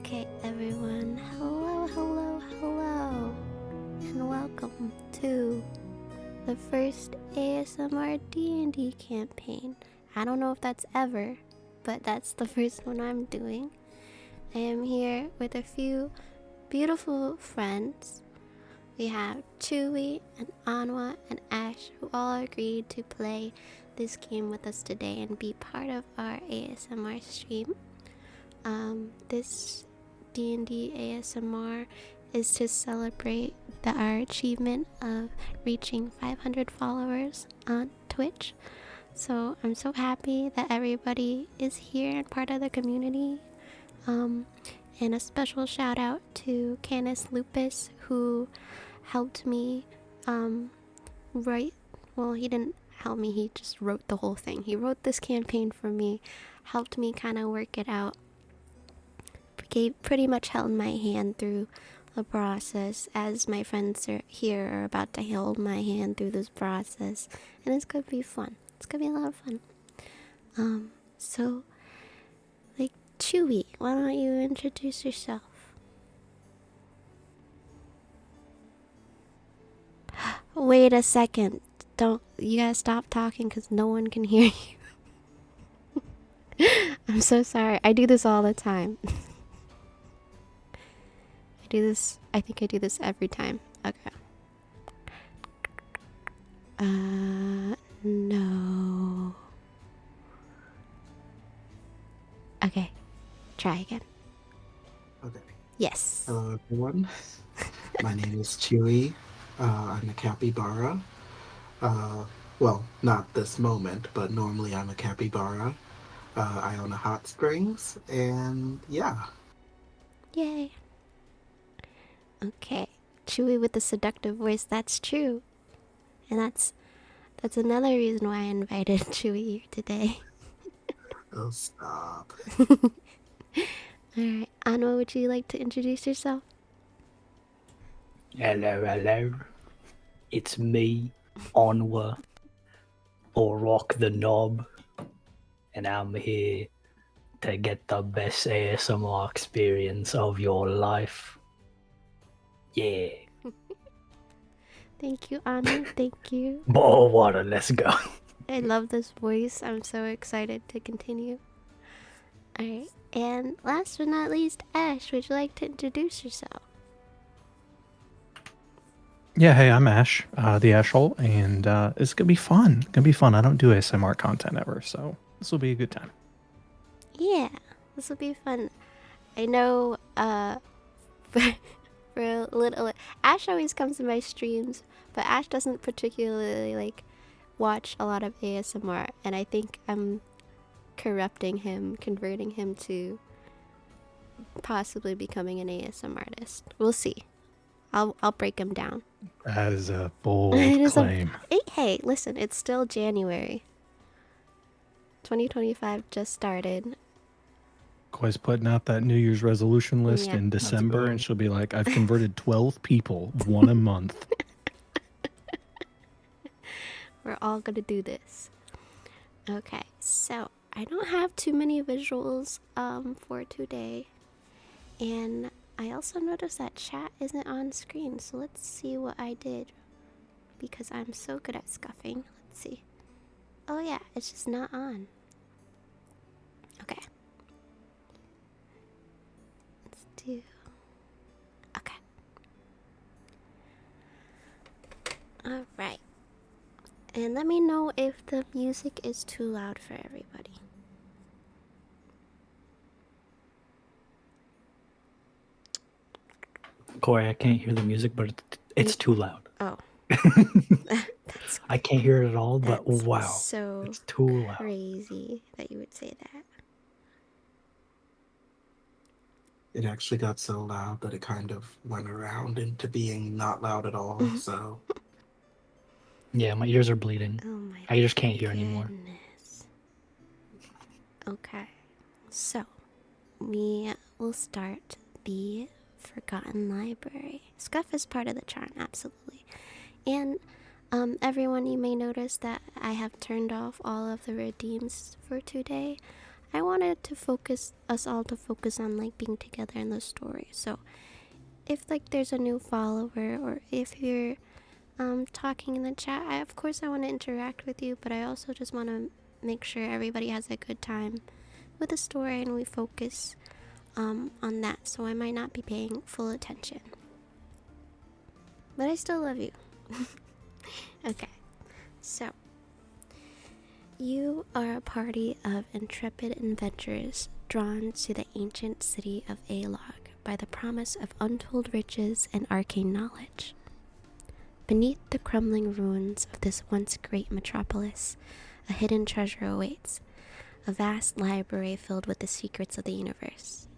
Okay, everyone. Hello, hello, hello. And welcome to the first ASMR D&D campaign. I don't know if that's ever, but that's the first one I'm doing. I am here with a few beautiful friends. We have Chewy and Anwa and Ash, who all agreed to play this game with us today and be part of our ASMR stream. This D&D ASMR is to celebrate our achievement of reaching 500 followers on Twitch. So I'm so happy that everybody is here and part of the community. And a special shout out to Canis Lupus, who helped me write. Well, he didn't help me, he just wrote the whole thing. He wrote this campaign for me, helped me kind of work it out, pretty much held my hand through the process, as my friends here are about to hold my hand through this process, and it's gonna be fun. It's gonna be a lot of fun. So, like, Chewy, why don't you introduce yourself? Wait a second. You gotta stop talking because no one can hear you. I'm so sorry. I do this all the time. I think I do this every time. Okay. No. Okay, try again. Okay. Yes. Hello, everyone. My name is Chewy. I'm a capybara. Well, not this moment, but normally I'm a capybara. I own a hot springs, and yeah. Yay. Okay. Chewy with the seductive voice, that's true. And that's another reason why I invited Chewy here today. Oh, stop. Alright, Anwa, would you like to introduce yourself? Hello, hello. It's me, Onwa, or Rock the Knob, and I'm here to get the best ASMR experience of your life. Yeah. Thank you, Anwa. Thank you. Bottle water, let's go. I love this voice. I'm so excited to continue. Alright, and last but not least, Ash, would you like to introduce yourself? Yeah, hey, I'm Ash, the Ashhole, and it's gonna be fun. Gonna be fun. I don't do ASMR content ever, so this will be a good time. Yeah, this will be fun. I know, for a little, Ash always comes to my streams, but Ash doesn't particularly, like, watch a lot of ASMR, and I think I'm converting him to possibly becoming an ASMR artist. We'll see. I'll break him down. That is a It bold is claim. hey, listen, it's still January. 2025 just started. Koi's putting out that New Year's resolution list Yeah. in December, go. and she'll be like, "I've converted 12 people, one a month." We're all gonna do this. Okay, so I don't have too many visuals for today, and I also noticed that chat isn't on screen, so let's see what I did, because I'm so good at scuffing. Let's see. Oh yeah, it's just not on. Okay. Let's do. Okay. Alright. And let me know if the music is too loud for everybody. Corey, I can't hear the music, but it's too loud. Oh. That's I can't hear it at all, but That's wow. so It's too loud. crazy that you would say that. It actually got so loud that it kind of went around into being not loud at all, so. Yeah, my ears are bleeding. Oh my I just can't hear anymore. goodness. Okay, so we will start the Forgotten Library. Scuff is part of the charm, absolutely. And everyone, you may notice that I have turned off all of the redeems for today. I wanted to focus us all to focus on like being together in the story. So if like there's a new follower or if you're talking in the chat, of course I want to interact with you, but I also just want to make sure everybody has a good time with the story and we focus on that. So I might not be paying full attention, but I still love you. Okay, so you are a party of intrepid adventurers drawn to the ancient city of Alog by the promise of untold riches and arcane knowledge. Beneath the crumbling ruins of this once great metropolis, a hidden treasure awaits, a vast library filled with the secrets of the universe.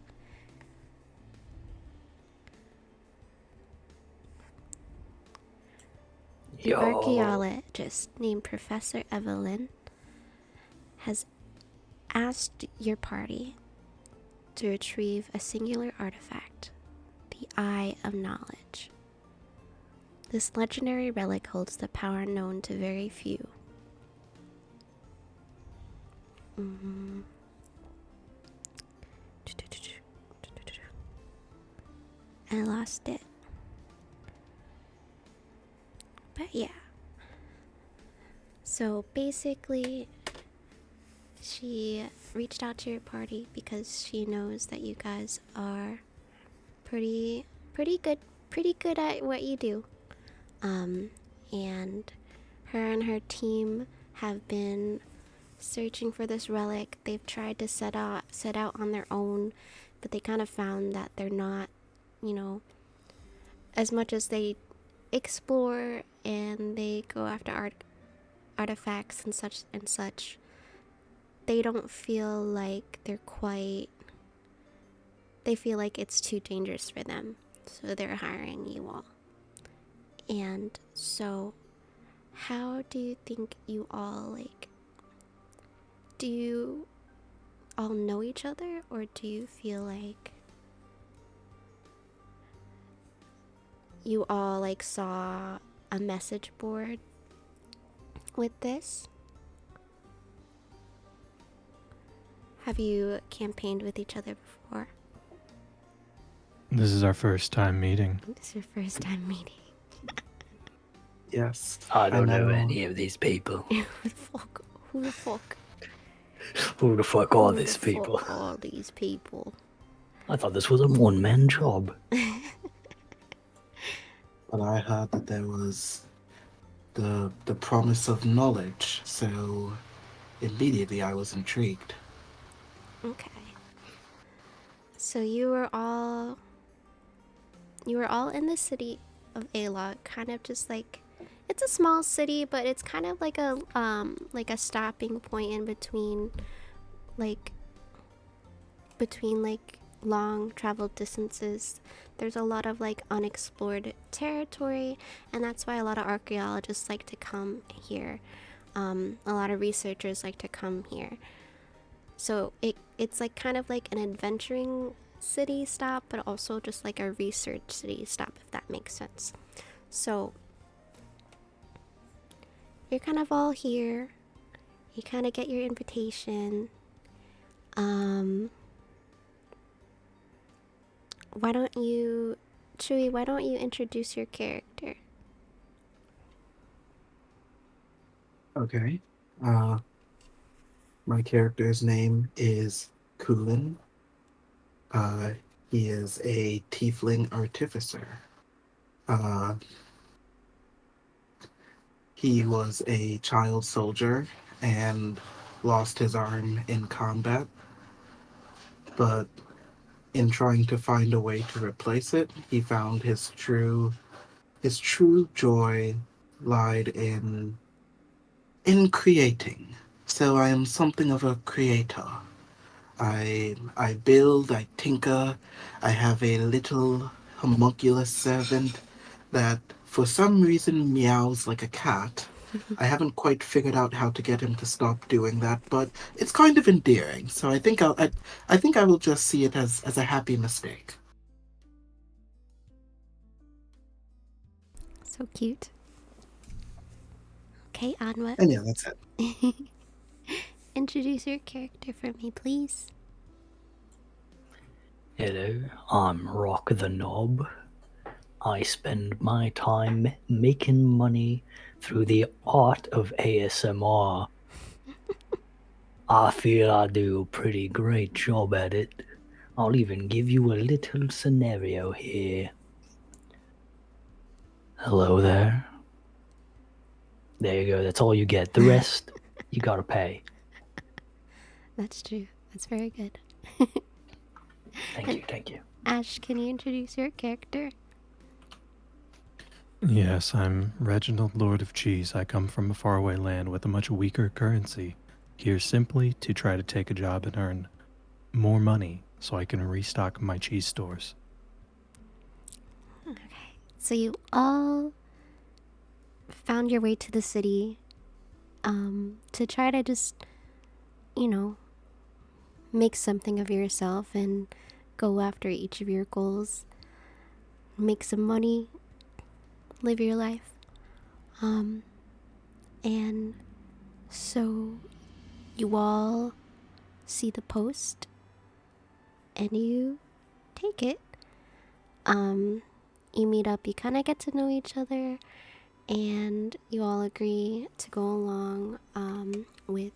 An archaeologist named Professor Evelyn has asked your party to retrieve a singular artifact, the Eye of Knowledge. This legendary relic holds the power known to very few. I lost it. But yeah. So basically, she reached out to your party because she knows that you guys are pretty good at what you do. And her and her team have been searching for this relic. They've tried to set out on their own, but they kind of found that they're not, as much as they explore and they go after artifacts and such, they don't feel like they feel like it's too dangerous for them, so they're hiring you all. And so how do you think you all do you all know each other, or do you feel like you all saw a message board with this? Have you campaigned with each other before? This is our first time meeting. This is your first time meeting. Yes. I don't know any of these people. Who the fuck? Who the fuck are Who these the people? fuck are these people? I thought this was a one-man job. But I heard that there was the promise of knowledge, so immediately I was intrigued. Okay. So you were all in the city of Alog, kind of just it's a small city, but it's kind of like a stopping point in between long traveled distances. There's a lot of unexplored territory, and that's why a lot of archaeologists like to come here. A lot of researchers like to come here. So it's kind of like an adventuring city stop, but also just like a research city stop, if that makes sense. So you're kind of all here. You kind of get your invitation. Why don't you, Chewy, introduce your character? Okay. My character's name is Kulin. He is a tiefling artificer. He was a child soldier and lost his arm in combat, but in trying to find a way to replace it, he found his true joy lied in creating. So I am something of a creator. I build, I tinker. I have a little homunculus servant that for some reason meows like a cat. I haven't quite figured out how to get him to stop doing that, but it's kind of endearing. So I think I think I will just see it as a happy mistake. So cute. Okay, onward. And yeah, that's it. introduce your character for me, please? Hello, I'm Rock the Knob. I spend my time making money through the art of ASMR. I feel I do a pretty great job at it. I'll even give you a little scenario here. Hello there. There you go, that's all you get. The rest, you gotta pay. That's true. That's very good. Thank you. Ash, can you introduce your character? Yes, I'm Reginald, Lord of Cheese. I come from a faraway land with a much weaker currency. Here simply to try to take a job and earn more money so I can restock my cheese stores. So you all found your way to the city to try to just, make something of yourself and go after each of your goals. Make some money, live your life. And so you all see the post and you take it. You meet up, you kind of get to know each other, and you all agree to go along with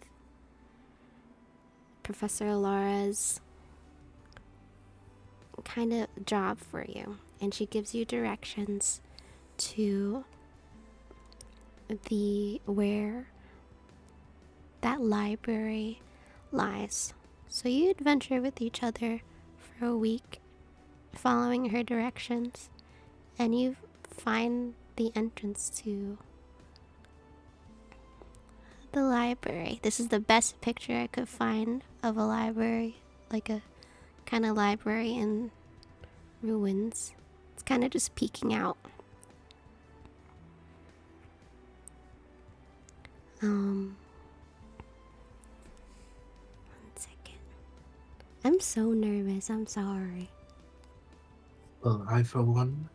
Professor Laura's kind of job for you. And she gives you directions to where that library lies. So you adventure with each other for a week, following her directions, and you find the entrance to the library. This is the best picture I could find of a library, like a kind of library in ruins. It's kind of just peeking out. One second. I'm so nervous. I'm sorry. Well, I, for one,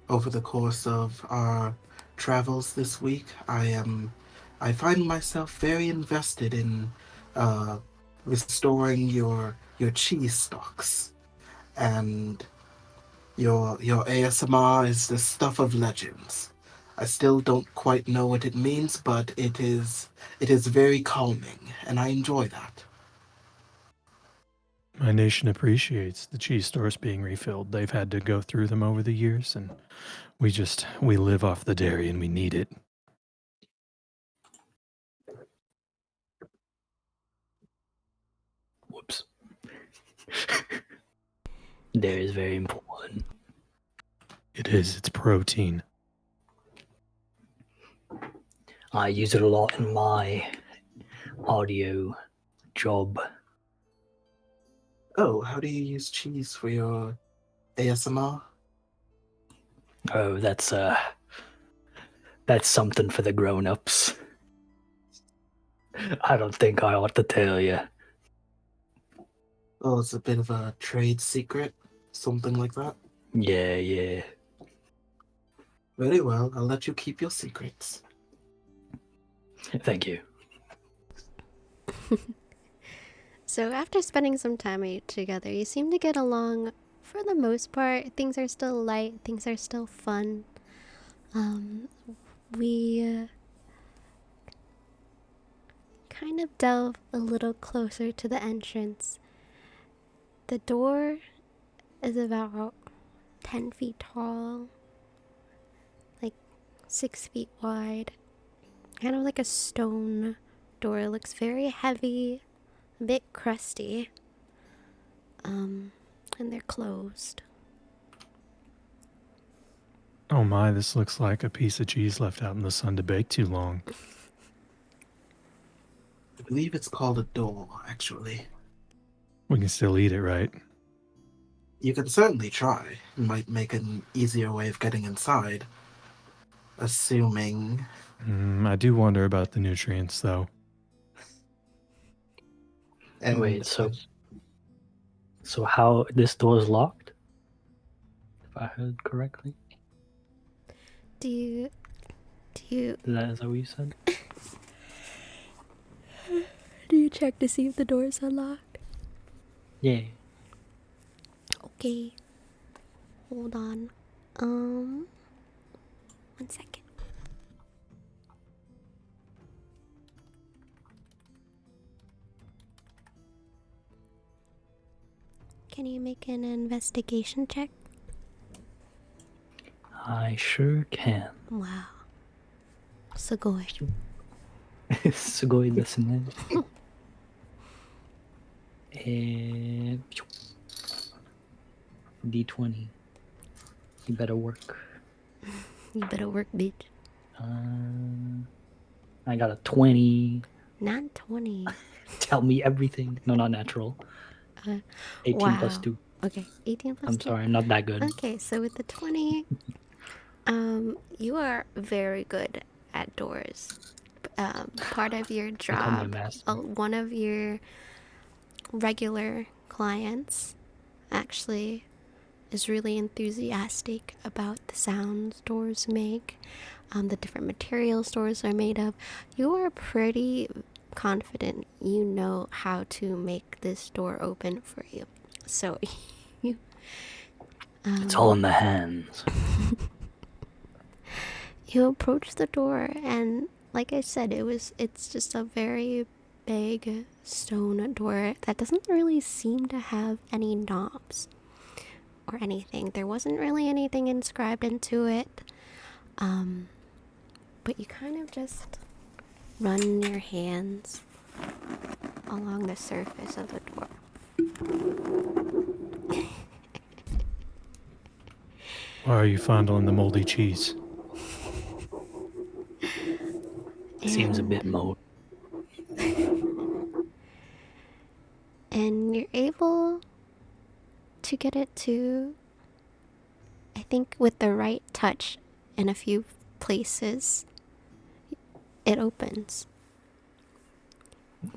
over the course of our travels this week, I find myself very invested in restoring your cheese stocks, and your ASMR is the stuff of legends. I still don't quite know what it means, but it is very calming, and I enjoy that. My nation appreciates the cheese stores being refilled. They've had to go through them over the years, and we live off the dairy and we need it. Whoops. Dairy is very important. It is, it's protein. I use it a lot in my audio job. Oh, how do you use cheese for your ASMR? Oh, that's something for the grown-ups. I don't think I ought to tell you. Oh, it's a bit of a trade secret, something like that. Yeah. Very well, I'll let you keep your secrets. Thank you. So after spending some time together, you seem to get along for the most part. Things are still light, things are still fun. We kind of delve a little closer to the entrance. The door is about 10 feet tall, like 6 feet wide, kind of like a stone door. It looks very heavy, a bit crusty, and they're closed. Oh my, this looks like a piece of cheese left out in the sun to bake too long. I believe it's called a door, actually. We can still eat it, right? You can certainly try. It might make an easier way of getting inside. Assuming... I do wonder about the nutrients, though. And Wait, so how this door is locked? If I heard correctly, Do you is that what you said? check to see if the door is unlocked? Yeah. Okay. Hold on. 1 second. Can you make an investigation check? I sure can. Wow. Sugoi. すごいですね。D20. You better work. You better work, bitch. I got a 20. Not 20. Tell me everything. No, not natural. 18 plus Wow. 2. Okay, 18 plus I'm 2. sorry, I'm not that good. Okay, so with the 20, you are very good at doors. Part of your They call me a job, master. one of your regular clients actually is really enthusiastic about the sounds doors make, the different materials doors are made of. You are pretty confident you know how to make this door open for you. So you It's all in the hands. you approach the door, and like I said, it's just a very big stone door that doesn't really seem to have any knobs or anything. There wasn't really anything inscribed into it. But you kind of just run your hands along the surface of the door. Why are you fondling the moldy cheese? Seems a And- bit mold. And you're able to get it to, I think with the right touch in a few places, it opens.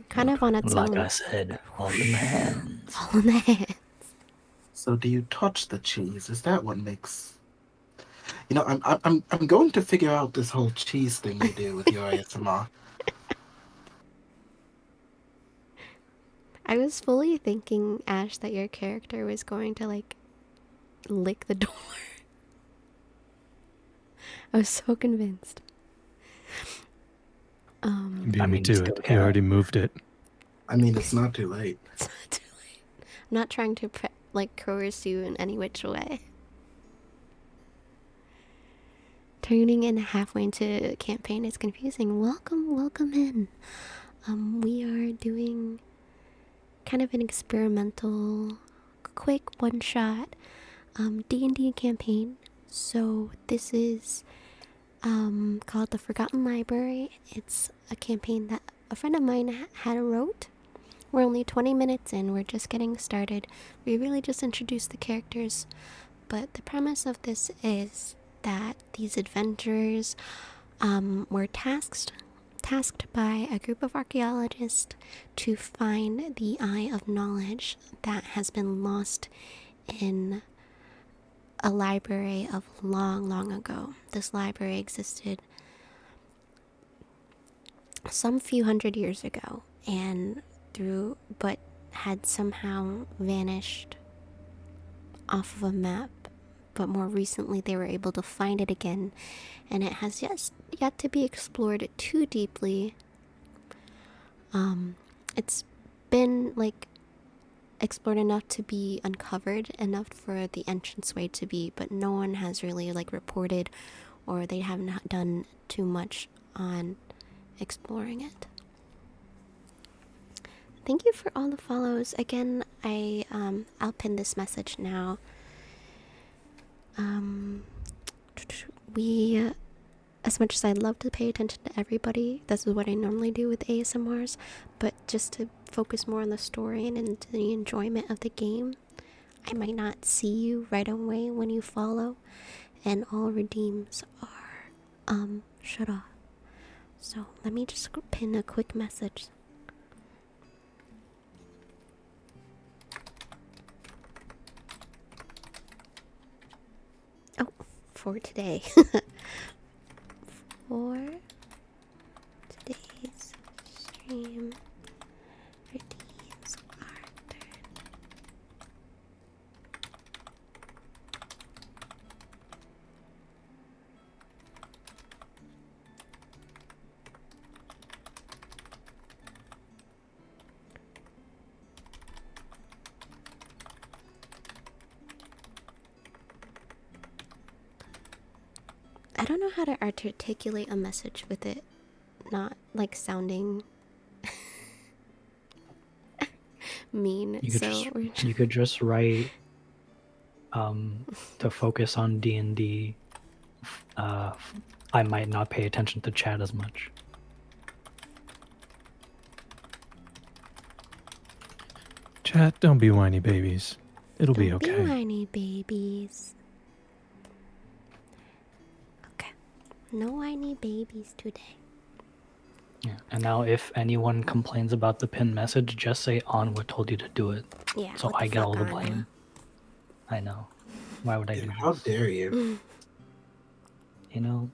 Kind of on its Like own. I said, all in the hands. All in the hand. So do you touch the cheese? Is that what makes? You know, I'm going to figure out this whole cheese thing you do with your ASMR. I was fully thinking, Ash, that your character was going to like lick the door. I was so convinced. Beat I me mean, you to still it. He can. already moved it. I mean, it's not too late. It's not too late. I'm not trying to coerce you in any which way. Turning in halfway into a campaign is confusing. Welcome in. We are doing kind of an experimental, quick one-shot D&D campaign. So this is called The Forgotten Library. It's a campaign that a friend of mine had wrote. We're only 20 minutes in. We're just getting started. We really just introduced the characters. But the premise of this is that these adventurers were tasked by a group of archaeologists to find the Eye of Knowledge that has been lost in a library of long ago. This library existed some few hundred years ago but had somehow vanished off of a map. But more recently they were able to find it again, and it has yet to be explored too deeply. It's been explored enough to be uncovered enough for the entranceway to be, but no one has really reported, or they haven't done too much on exploring it. Thank you for all the follows. Again, I'll pin this message now. We, as much as I'd love to pay attention to everybody, this is what I normally do with ASMRs, but just to focus more on the story and into the enjoyment of the game, I might not see you right away when you follow, and all redeems are shut off. So let me just pin a quick message. Oh, for today. For today's stream, I don't know how to articulate a message with it not like sounding mean. You could So you could just write to focus on D&D. I might not pay attention to chat as much. Chat, don't be whiny babies. It'll be don't be okay. whiny babies. Okay. No whiny babies today. Yeah. And now if anyone complains about the pinned message, just say Onwa told you to do it. Yeah. So what the I get all the fuck, Anya? blame. I know. Why would I do And how this? dare you? You know,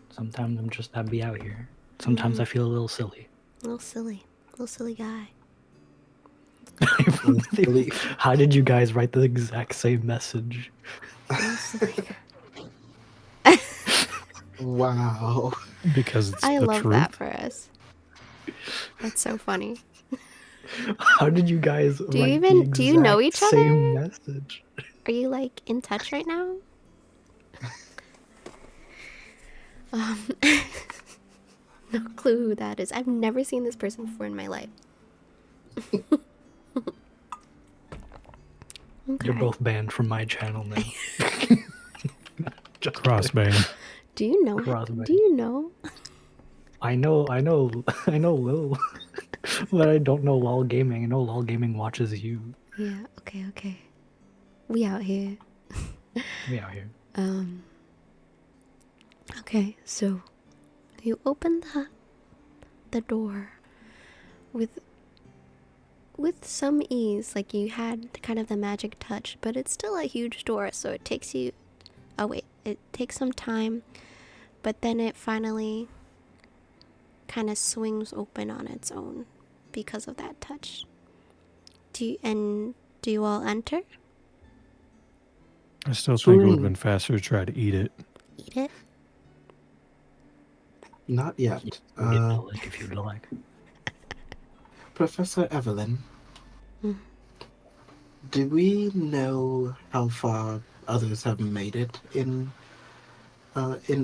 sometimes I be out here. Sometimes I feel a little silly. Little silly guy. Silly. How did you guys write the exact same message? Little silly guy. Wow. Because it's I the love truth. that for us. That's so funny. How did you guys you write even- the do you know exact each same other? message? Are you like in touch right now? No clue who that is. I've never seen this person before in my life. Okay. You're both banned from my channel now. Just kidding. Crossbane. Do you know? Crossbane. Do you know? I know Lil, but I don't know LOL Gaming. I know LOL Gaming watches you. Yeah. Okay. We out here. We out here. Okay. So, you open the door with some ease, like you had kind of the magic touch, but it's still a huge door, so it takes you. Oh wait, it takes some time, but then it finally kind of swings open on its own because of that touch. Do you all enter? I still think it would have Swing. been faster to try to eat it. Eat it? Not yet. You can get the lick if you'd like. Professor Evelyn, Mm. do we know how far others have made it in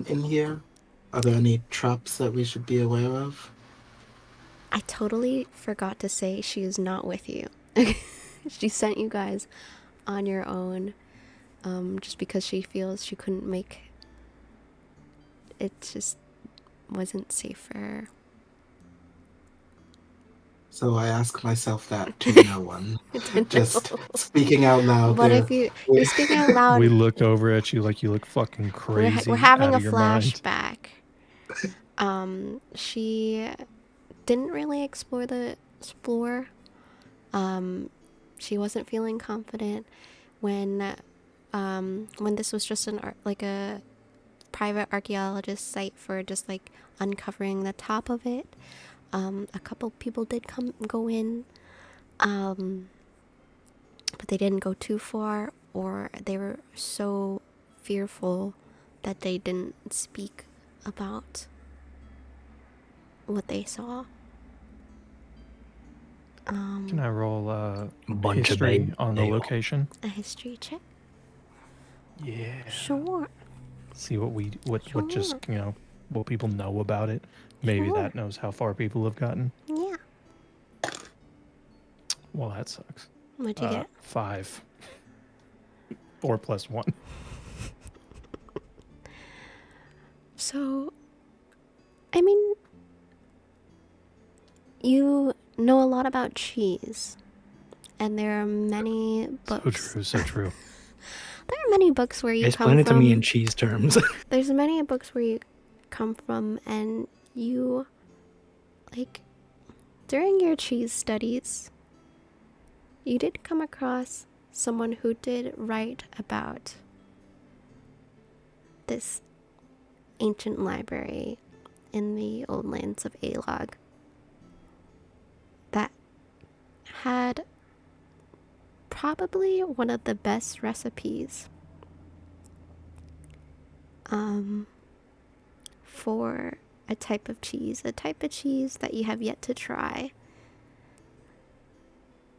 here? Are there any traps that we should be aware of? I totally forgot to say she is not with you. She sent you guys on your own, just because she feels she couldn't make it. Just wasn't safe for her. So I ask myself that to no one. Just speaking out loud. But there. if you're speaking out loud, We look over at you like you look fucking crazy. we're having out a of your mind. flashback. She didn't really explore. She wasn't feeling confident when this was just like a private archaeologist site for just like uncovering the top of it. A couple people did go in, but they didn't go too far, or they were so fearful that they didn't speak about what they saw. Can I roll Bunch of history babe on the nail. location? A history check? Yeah. Sure. See what Sure. just what people know about it. Maybe Sure. that knows how far people have gotten. Yeah. Well, that sucks. What'd you get? 5. 4 plus 1. So, I mean, you know a lot about cheese, and there are many books. So true. There are many books where you Explain come it from. to me in cheese terms. There's many books where you come from, and you, like, during your cheese studies, you did come across someone who did write about this ancient library in the old lands of Alog that had probably one of the best recipes for a type of cheese that you have yet to try.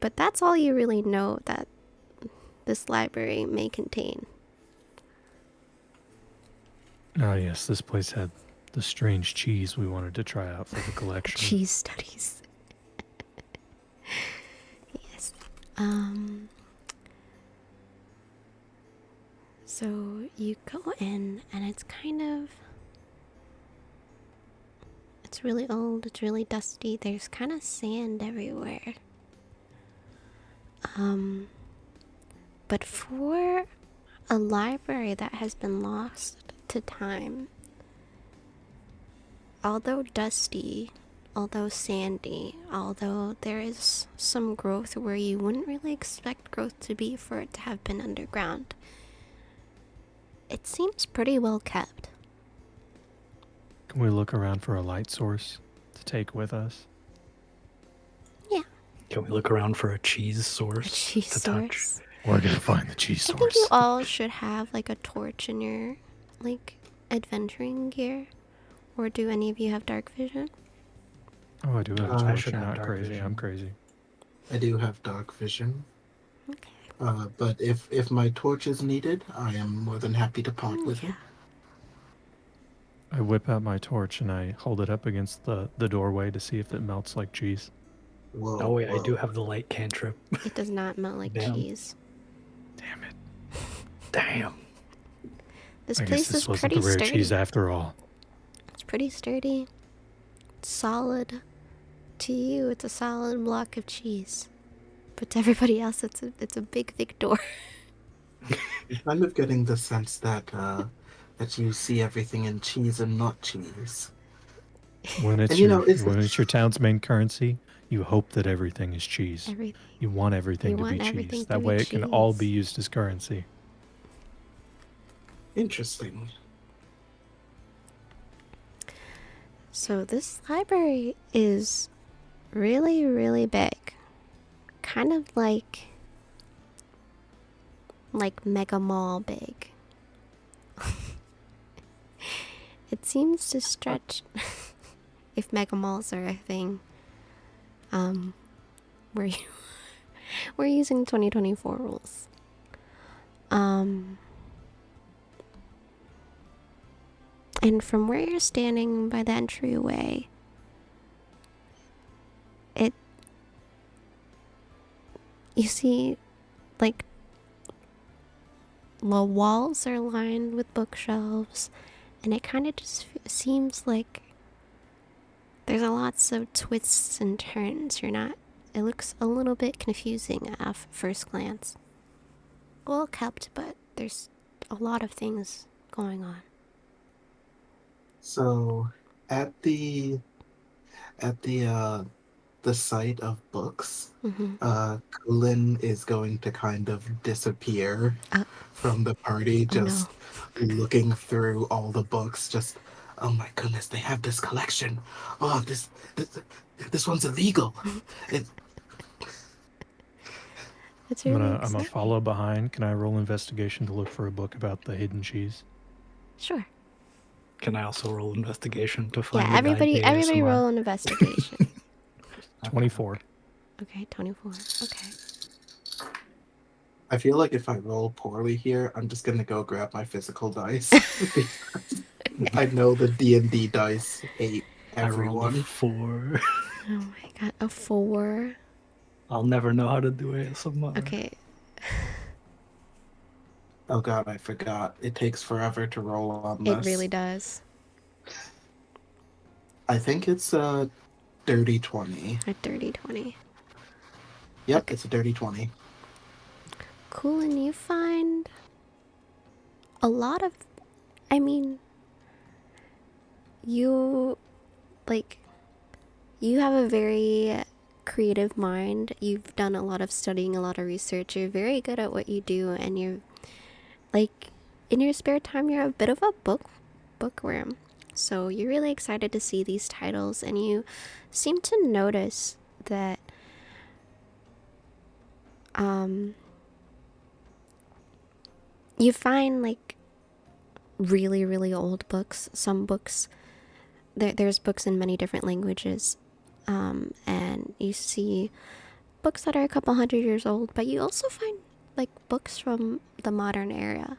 But that's all you really know that this library may contain. Ah, yes, this place had the strange cheese we wanted to try out for the collection. Cheese studies. Yes. So you go in, and it's it's really old, it's really dusty, there's kind of sand everywhere. But for a library that has been lost to time, although dusty, although sandy, although there is some growth where you wouldn't really expect growth to be for it to have been underground, it seems pretty well kept. Can we look around for a light source to take with us? Yeah, Can we look around for a cheese a source cheese to touch? source. We're gonna find the cheese I think source. you all should have like a torch in your like adventuring gear. Or do any of you have dark vision? Oh, I do have a I torch. should You're have not dark crazy. vision. I'm crazy. I do have dark vision. Okay. But if my torch is needed, I am more than happy to part with it. I whip out my torch and I hold it up against the doorway to see if it melts like cheese. Whoa, Oh wait, I do whoa. have the light cantrip. It does not melt like Damn. cheese. Damn it. Damn. This I guess place this is wasn't pretty the rare sturdy. cheese after all. It's pretty sturdy. It's solid. To you, it's a solid block of cheese. But to everybody else, it's a big, thick door. I'm kind of getting the sense that that you see everything in cheese and not cheese. When it's And you your know, it's when it's your town's main currency, you hope that everything is cheese. Everything. You want everything You to want be everything cheese. to That be way it can all cheese. be used as currency. interesting. So this library is really, really big. Kind of like Mega Mall big. It seems to stretch if Mega Malls are a thing. We're we're using 2024 rules. And from where you're standing by the entryway, you see, like, the walls are lined with bookshelves, and it kind of just seems like there's lots of twists and turns. It looks a little bit confusing at first glance. Well kept, but there's a lot of things going on. So, at the site of books, Kulin is going to kind of disappear from the party, just looking through all the books. Just, oh my goodness, they have this collection. Oh, this one's illegal. It's I'm really gonna exciting. follow behind. Can I roll investigation to look for a book about the hidden cheese? Sure. Can I also roll investigation to find Yeah, the guide to everybody ASMR? roll an investigation. 24. Okay, 24. Okay. I feel like if I roll poorly here, I'm just gonna go grab my physical dice. Because I know the D&D dice hate I rolled a everyone. 4. Oh my god, a 4. I'll never know how to do ASMR. Okay. Oh god, I forgot. It takes forever to roll on this. It really does. I think it's a dirty 20. A dirty 20. Yep, Okay. it's a dirty 20. Cool, and you find a lot of, I mean, you have a very creative mind. You've done a lot of studying, a lot of research. You're very good at what you do, and you're like, in your spare time, you're a bit of a bookworm. So you're really excited to see these titles, and you seem to notice that you find like really, really old books. Some books, there's books in many different languages, and you see books that are a couple hundred years old, but you also find like books from the modern era,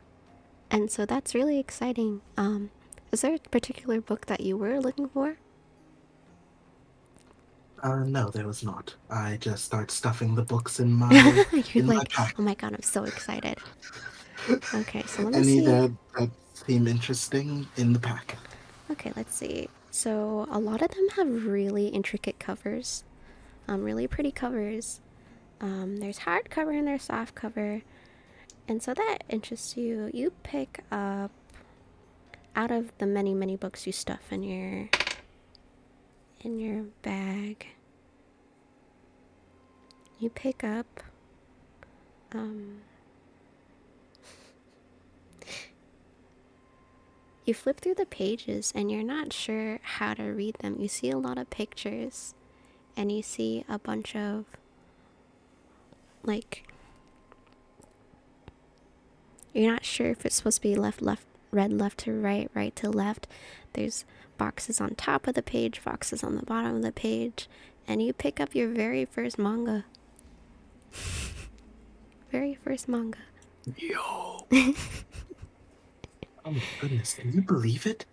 and so that's really exciting. Was there a particular book that you were looking for? No, there was not. I just start stuffing the books in my You're in my like, pack. oh my god, I'm so excited. Okay, so let me Any see. that seem interesting in the pack. Okay, let's see. So a lot of them have really intricate covers, really pretty covers. There's hardcover and there's soft cover, and so that interests you. You pick up out of the many books you stuff in your bag. You pick up you flip through the pages and you're not sure how to read them. You see a lot of pictures and you see a bunch of like, you're not sure if it's supposed to be left, read left to right, right to left. There's boxes on top of the page, boxes on the bottom of the page, and you pick up your very first manga. Very first manga. Yo. Oh my goodness, can you believe it?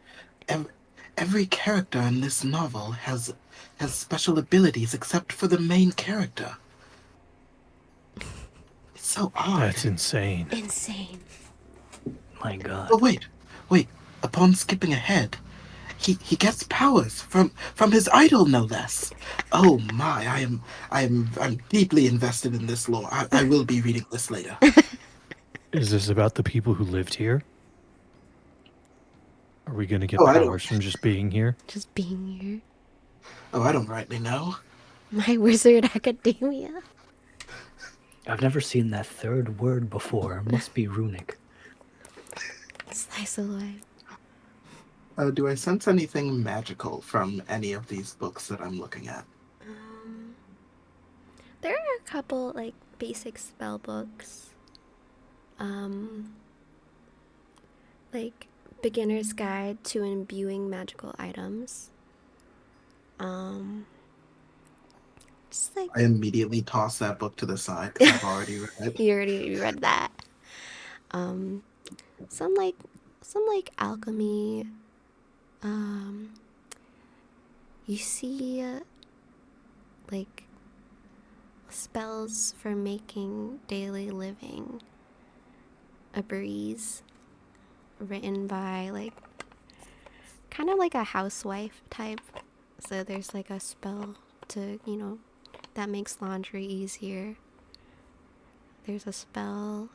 Every character in this novel has special abilities except for the main character. It's so odd. That's insane. Insane. My god. Oh wait. Upon skipping ahead, he gets powers from his idol, no less. Oh my, I'm deeply invested in this lore. I will be reading this later. Is this about the people who lived here? Are we gonna get Oh, I don't- powers from just being here? Just being here. Oh, I don't rightly know. My Wizard Academia. I've never seen that third word before. It must be runic. Slice of life. Do I sense anything magical from any of these books that I'm looking at? There are a couple like basic spell books. Like Beginner's Guide to Imbuing Magical Items. Just like I immediately toss that book to the side because I've already read it. you read that. Some like alchemy. You see like spells for making daily living a breeze, written by like kind of like a housewife type. So there's like a spell to, that makes laundry easier. There's a spell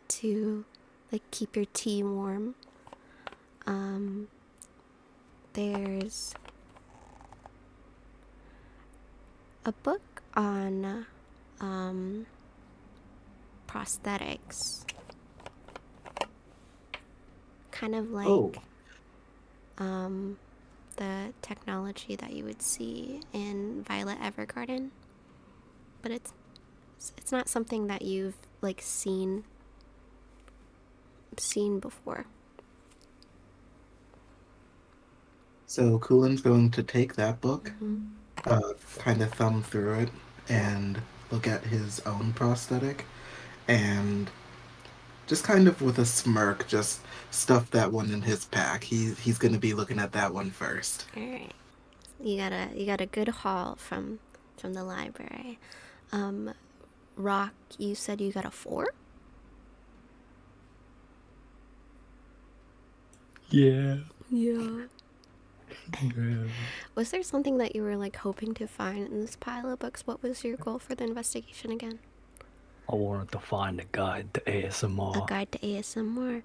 to like keep your tea warm. There's a book on prosthetics, kind of like Oh, the technology that you would see in Violet Evergarden, but it's not something that you've like seen before. so Kulin's going to take that book, Mm-hmm. kind of thumb through it, and look at his own prosthetic, and just kind of with a smirk, just stuff that one in his pack. He's going to be looking at that one first. All right, you got a good haul from the library. Rock, you said you got a 4? Yeah. Yeah. Was there something that you were like hoping to find in this pile of books? What was your goal for the investigation again? I wanted to find a guide to ASMR. A guide to ASMR.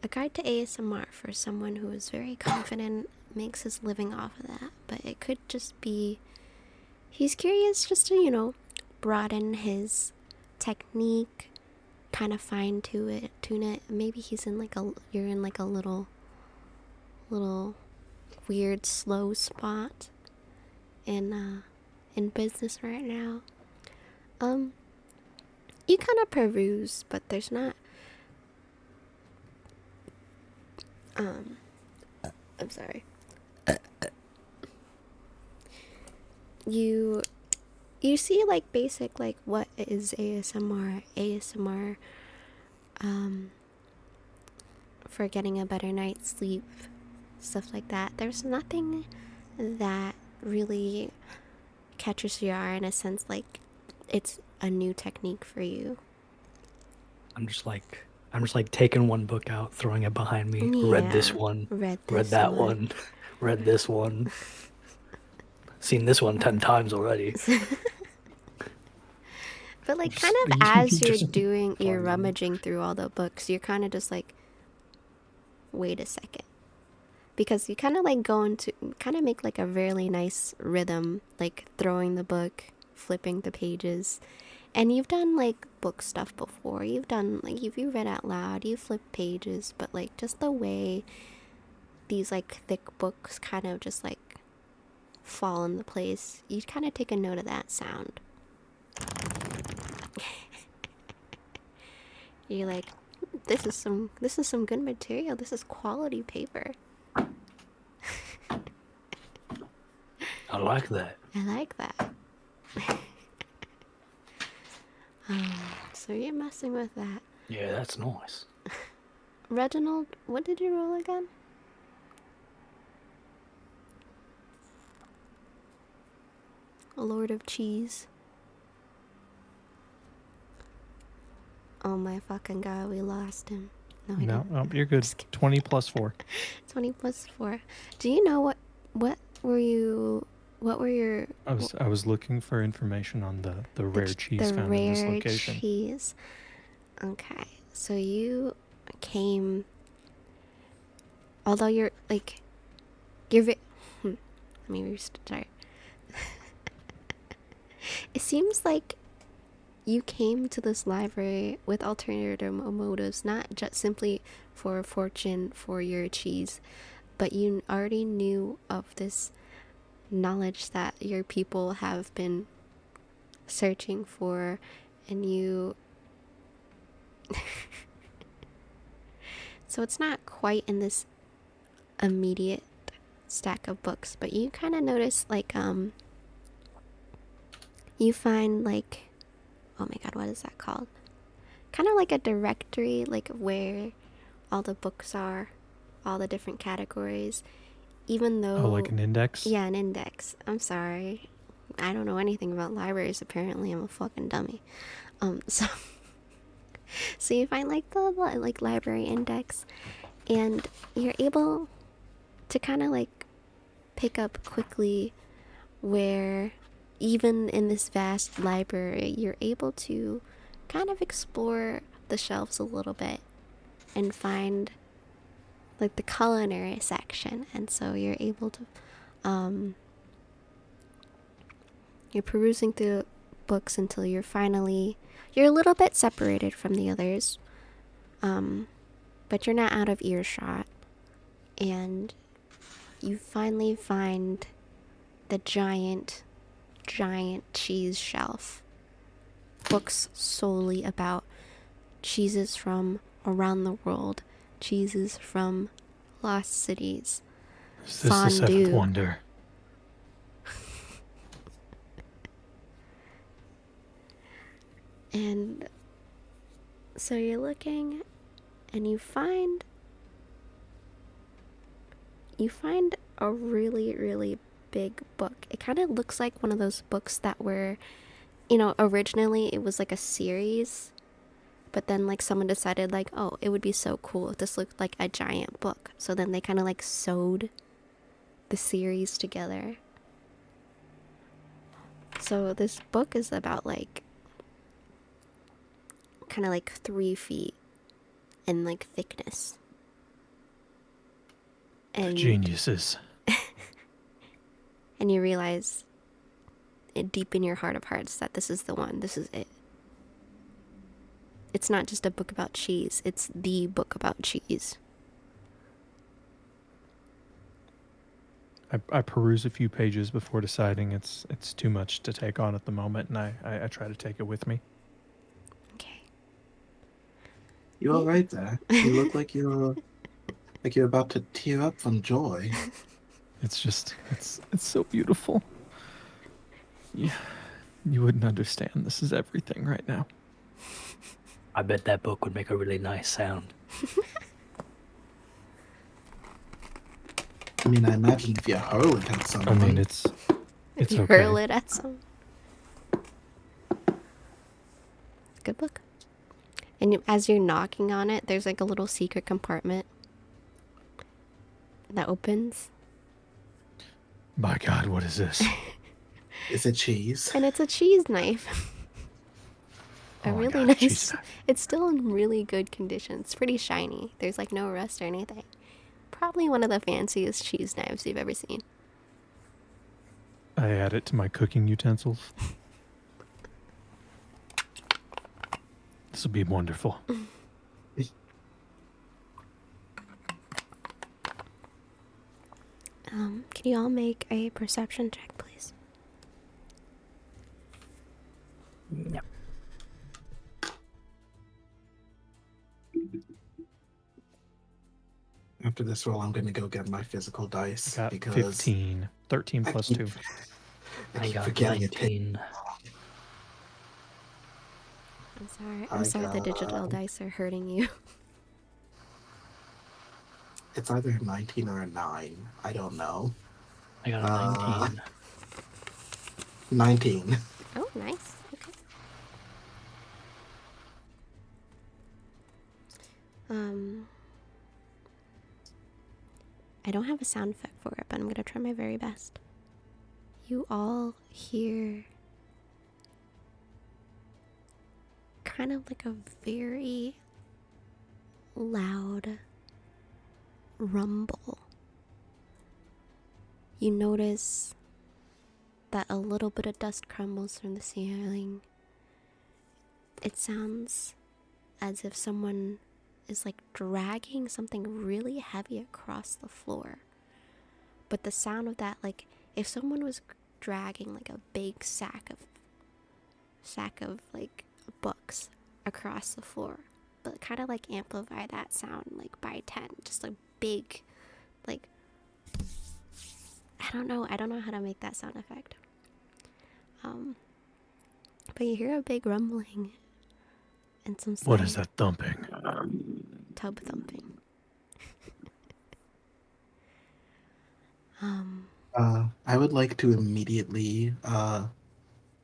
A guide to ASMR for someone who is very confident, makes his living off of that. But it could just be he's curious just to, broaden his technique, kind of tune it. Maybe you're in like a little weird slow spot in business right now. You kind of peruse, but there's not I'm sorry. You see like basic like what is ASMR for getting a better night's sleep, stuff like that. There's nothing that really catches your eye in a sense like it's a new technique for you. I'm just like taking one book out, throwing it behind me. Read this Yeah, one. read Read this that one. one. Read this one. Seen this one 10 times already. But like, Just- kind of as you're just doing, you're finding- rummaging through all the books, you're kind of just like, wait a second. Because you kind of like go into, kind of make like a really nice rhythm, like throwing the book, flipping the pages. And you've done like book stuff before. You've done, like, if you read out loud, you flip pages, but like just the way these like thick books kind of just like fall into place, you kind of take a note of that sound. You're like, this is some good material. This is quality paper. I like that. I like that. So you're messing with that. Yeah, that's nice. Reginald, what did you roll again? A Lord of Cheese. Oh my fucking god, we lost him. No, we No, didn't. no, you're good. Just kidding. 20 plus 4. 20 plus 4. Do you know what were your I was looking for information on the rare cheese the found in this rare location. cheese? Okay, so you came, although you're like, let me restart. It seems like you came to this library with alternative motives, not just simply for fortune for your cheese, but you already knew of this knowledge that your people have been searching for, and you so it's not quite in this immediate stack of books, but you kind of notice like you find like, oh my god, what is that called? Kind of like a directory, like where all the books are, all the different categories, even though... Oh, like an index? Yeah, an index. I'm sorry. I don't know anything about libraries, apparently. I'm a fucking dummy. So... So you find like the like library index, and you're able to kind of like pick up quickly where even in this vast library, you're able to kind of explore the shelves a little bit and find like the culinary section. And so you're able to you're perusing through books until you're a little bit separated from the others, but you're not out of earshot, and you finally find the giant cheese shelf. Books solely about cheeses from around the world, cheeses from lost cities. Is this the seventh Fondue. wonder? And so you're looking, and you find a really, really big book. It kind of looks like one of those books that were, originally it was like a series, but then like someone decided like, oh, it would be so cool if this looked like a giant book. So then they kind of like sewed the series together. So this book is about like kind of like 3 feet in like thickness. And Geniuses. and you realize deep in your heart of hearts that this is the one. This is it. It's not just a book about cheese. It's the book about cheese. I peruse a few pages before deciding it's too much to take on at the moment, and I try to take it with me. Okay. You all right there? You look like you're about to tear up from joy. It's just it's so beautiful. Yeah, you wouldn't understand. This is everything right now. I bet that book would make a really nice sound. I mean, I imagine if you hurl it at I someone. mean, it's If you okay. hurl it at some. Good book. And as you're knocking on it, there's like a little secret compartment that opens. My God, what is this? Is it cheese? And it's a cheese knife. Oh A my really God, nice. cheese knife. It's still in really good condition. It's pretty shiny. There's like no rust or anything. Probably one of the fanciest cheese knives you've ever seen. I add it to my cooking utensils. This will be wonderful. Can you all make a perception check, please? Yep. After this roll, I'm going to go get my physical dice Got because 15. 13 I plus keep- 2. I I keep got forgetting it. 19. I'm sorry. I I'm sorry the digital got- dice are hurting you. It's either a 19 or a 9. I don't know. I got a 19. 19. Oh, nice. Okay. I don't have a sound effect for it, but I'm gonna try my very best. You all hear kind of like a very loud rumble. You notice that a little bit of dust crumbles from the ceiling. It sounds as if someone is like dragging something really heavy across the floor. But the sound of that, like if someone was dragging like a big sack of like books across the floor, but kind of like amplify that sound like by 10, just a big, like, I don't know how to make that sound effect. But you hear a big rumbling and some What is slight that thumping? tub thumping. I would like to immediately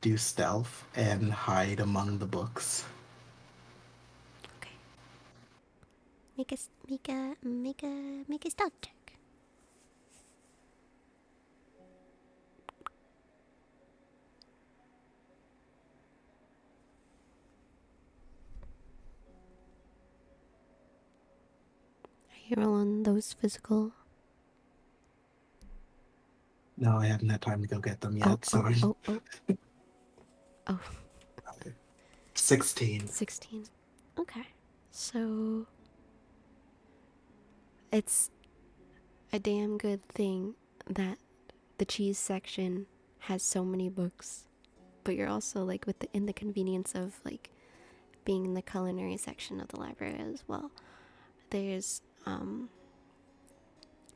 do stealth and hide among the books. Okay. Make a stealth check. Are you rolling those physical? No, I haven't had time to go get them yet. Sorry. Oh. 16. 16. Okay. So it's a damn good thing that the cheese section has so many books, but you're also like in the convenience of like being in the culinary section of the library as well. There's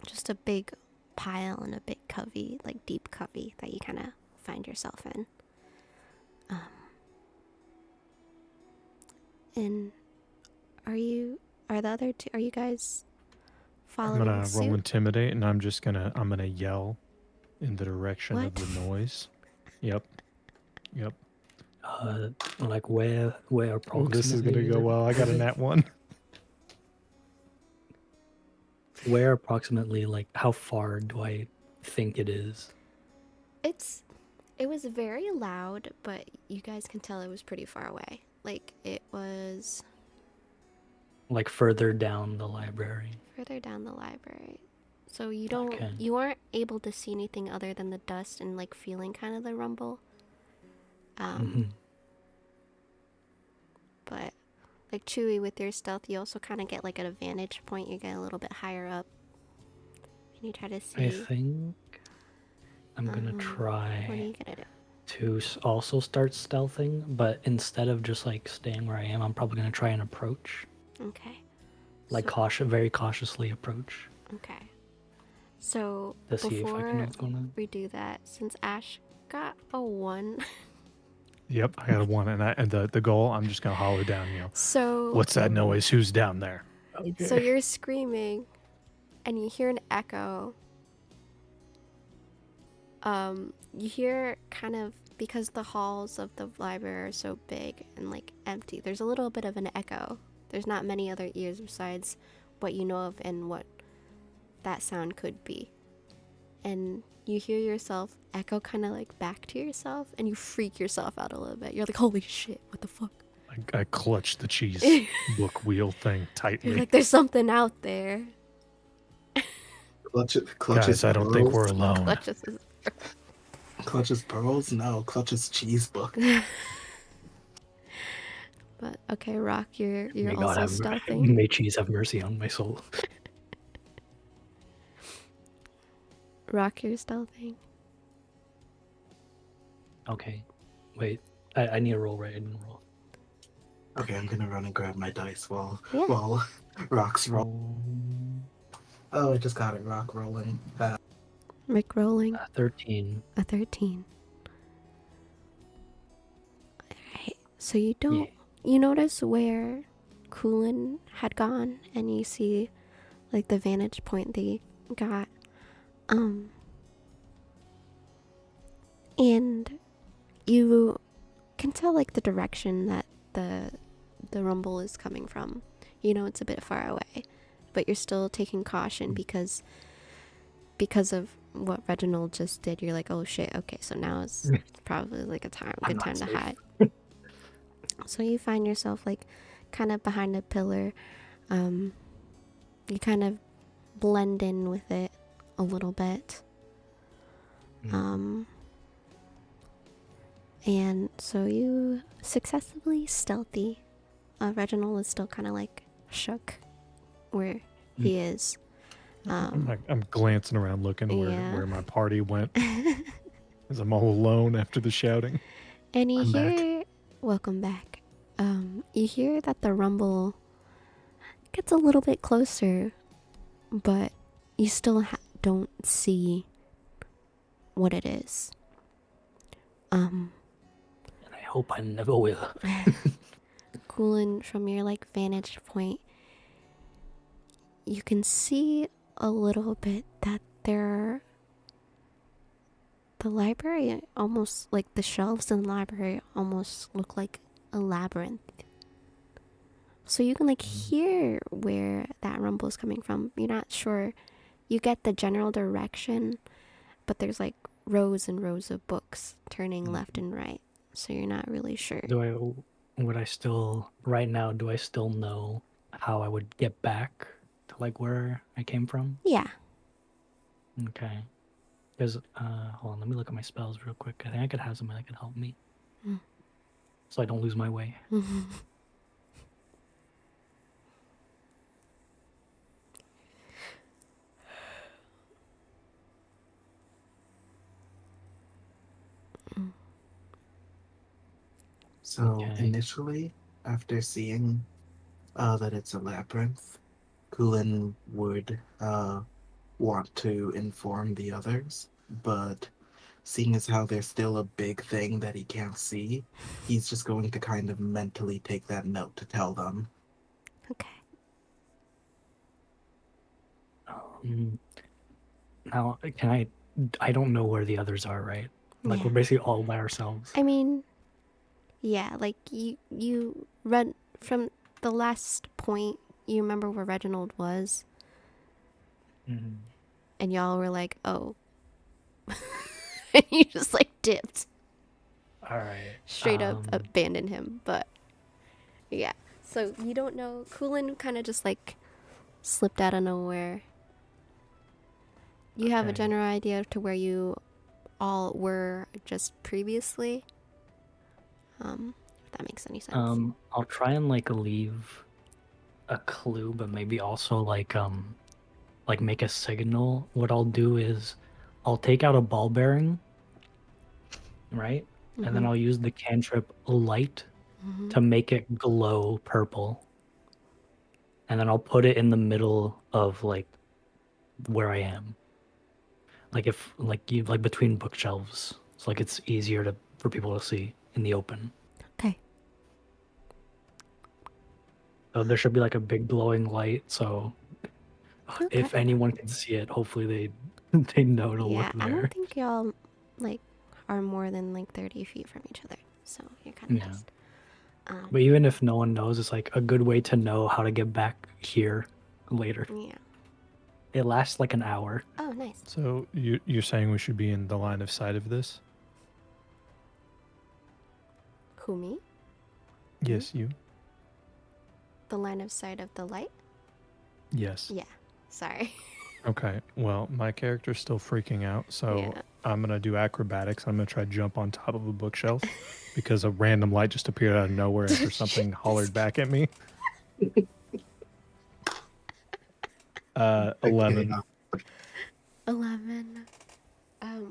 just a big pile and a big covey, like deep covey that you kind of find yourself in. And are the other two, are you guys I'm following gonna suit? roll intimidate, and I'm gonna yell in the direction What? of the noise. Yep. Like where approximately? Oh, this is gonna is go it? well. I got a nat 1. Where approximately, like how far do I think it is? It was very loud, but you guys can tell it was pretty far away. Like it was Like further down the library. further down the library. So Okay. you aren't able to see anything other than the dust and like feeling kind of the rumble. Mhm. But like Chewy, with your stealth, you also kind of get like an advantage point. You get a little bit higher up, and you try to see. I think I'm gonna What are try you gonna do? to also start stealthing, but instead of just like staying where I am, I'm probably gonna try and approach, Okay. like So- very cautiously approach Okay. So to see if I can know before what's going on. we do that, since Ash got a 1, Yep, I got a 1, and the goal. I'm just gonna holler down. so What's that noise? Who's down there? so you're screaming, and you hear an echo, You hear kind of, because the halls of the library are so big and like empty, there's a little bit of an echo. There's not many other ears besides what you know of and what that sound could be. And you hear yourself echo kind of like back to yourself, and you freak yourself out a little bit. You're like, holy shit, what the fuck? I clutch the cheese book wheel thing You're tightly. like, there's something out there. Clutches Guys, I don't think we're pearls. alone. Clutches his Clutches pearls? No, clutches cheese book. But okay, Rock, you're May also God have stealthing. may cheese have mercy on my soul. Rock, you're stealthing. Okay, wait. I need a roll, right? I didn't roll. Okay, I'm gonna run and grab my dice while Yeah. Rock's roll. Oh, I just got it. Rock rolling. Rick rolling 13. a 13. Alright, so you don't. Yeah. You notice where Kulin had gone, and you see like the vantage point they got. And you can tell like the direction that the rumble is coming from. You know it's a bit far away, but you're still taking caution because of what Reginald just did. You're like, oh shit, okay, so now is probably like I'm good not time to safe. hide. So you find yourself like kind of behind a pillar. You kind of blend in with it a little bit. And so you successfully stealthy. Reginald is still kind of like shook where he is. I'm glancing around looking Yeah. where my party went. As I'm all alone after the shouting. And you I'm back. hear, welcome back. You hear that the rumble gets a little bit closer, but you still don't see what it is. And I hope I never will. Kulin, from your like vantage point, you can see a little bit that the library almost like the shelves in the library almost look like a labyrinth. So you can like hear where that rumble is coming from. You're not sure. You get the general direction, but there's like rows and rows of books turning left and right. So you're not really sure. Would I still, right now, do I still know how I would get back to like where I came from? Yeah. Okay. Because, hold on, let me look at my spells real quick. I think I could have something that could help me. So I don't lose my way. So Okay. initially, after seeing that it's a labyrinth, Kulin would want to inform the others, but seeing as how there's still a big thing that he can't see, he's just going to kind of mentally take that note to tell them. Okay. Now, I don't know where the others are, right? Like, Yeah. we're basically all by ourselves. I mean, yeah, like you read from the last point, you remember where Reginald was, Mhm. and y'all were like, oh. And you just like dipped. All right. Straight up abandoned him. But yeah. So you don't know. Kulin kind of just like slipped out of nowhere. You have a Okay. general idea to where you all were just previously. If that makes any sense. I'll try and like leave a clue, but maybe also like make a signal. What I'll do is I'll take out a ball bearing, right? And then I'll use the cantrip light to make it glow purple. And then I'll put it in the middle of like where I am. Like if like between bookshelves. So like it's easier for people to see in the open. Okay. So there should be like a big glowing light, so Okay. if anyone can see it, hopefully they know to Yeah, look I there. don't think y'all like are more than like 30 feet from each other, so you're kind of Yeah. just. But even if no one knows, it's like a good way to know how to get back here later. Yeah. It lasts like an hour. Oh, nice. So you're saying we should be in the line of sight of this? Who, me? Yes, you. The line of sight of the light? Yes. Yeah. Sorry. Okay. Well, my character's still freaking out, so Yeah. I'm gonna do acrobatics. I'm gonna try to jump on top of a bookshelf because a random light just appeared out of nowhere after something hollered back at me. 11. Okay, 11.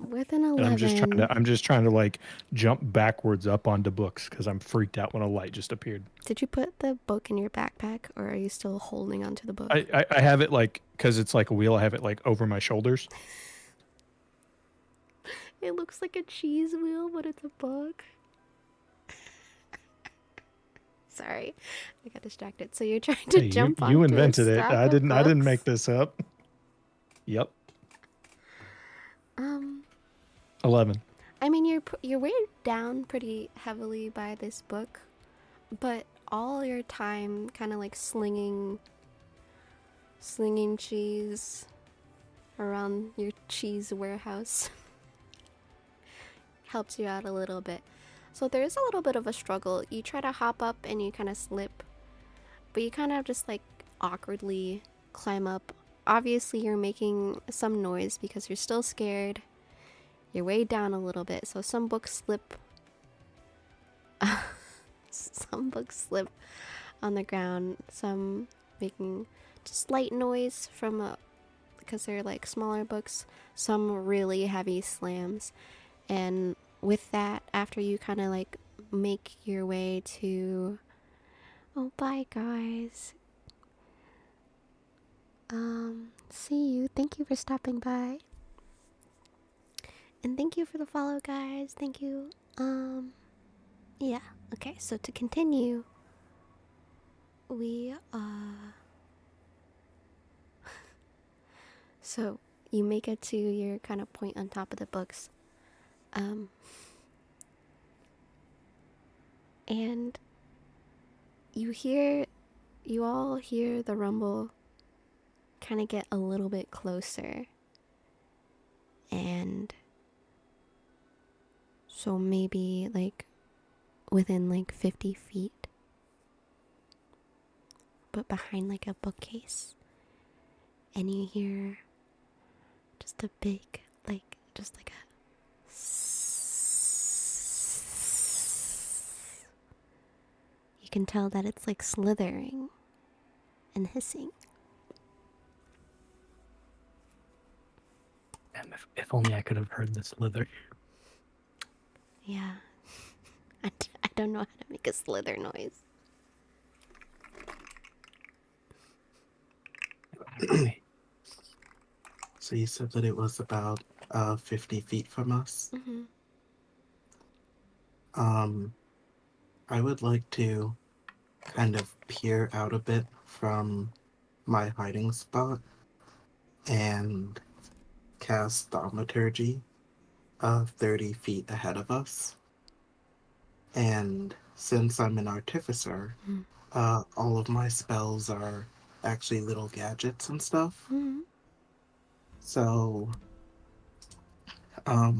With an And 11. I'm just trying to like jump backwards up onto books because I'm freaked out when a light just appeared. Did you put the book in your backpack, or are you still holding onto the book? I have it like, because it's like a wheel, I have it like over my shoulders. It looks like a cheese wheel, but it's a book. Sorry, I got distracted. So you're trying to Hey, jump on. you invented it. Stack I of didn't make books? this up. Yep. 11. 11. I mean, you're weighed down pretty heavily by this book, but all your time kind of like slinging cheese around your cheese warehouse helps you out a little bit. So there is a little bit of a struggle. You try to hop up and you kind of slip, but you kind of just like awkwardly climb up. Obviously, you're making some noise because you're still scared. You're weighed down a little bit, so some books slip. Some books slip on the ground. Some making just light noise from because they're like smaller books. Some really heavy slams, and with that, after you kind of like make your way to, oh, bye guys. See you. Thank you for stopping by. And thank you for the follow, guys. Thank you. Yeah. Okay, so to continue, we, so you make it to your kind of point on top of the books. And you all hear the rumble kind of get a little bit closer. And so maybe like within like 50 feet, but behind like a bookcase. And you hear just a big, like, just like a you can tell that it's like slithering and hissing. And if only I could have heard the slither. Yeah. I don't know how to make a slither noise. so you said that it was about 50 feet from us. Mm-hmm. I would like to kind of peer out a bit from my hiding spot and cast Thaumaturgy 30 feet ahead of us. And since I'm an artificer, all of my spells are actually little gadgets and stuff. Mm-hmm. So, I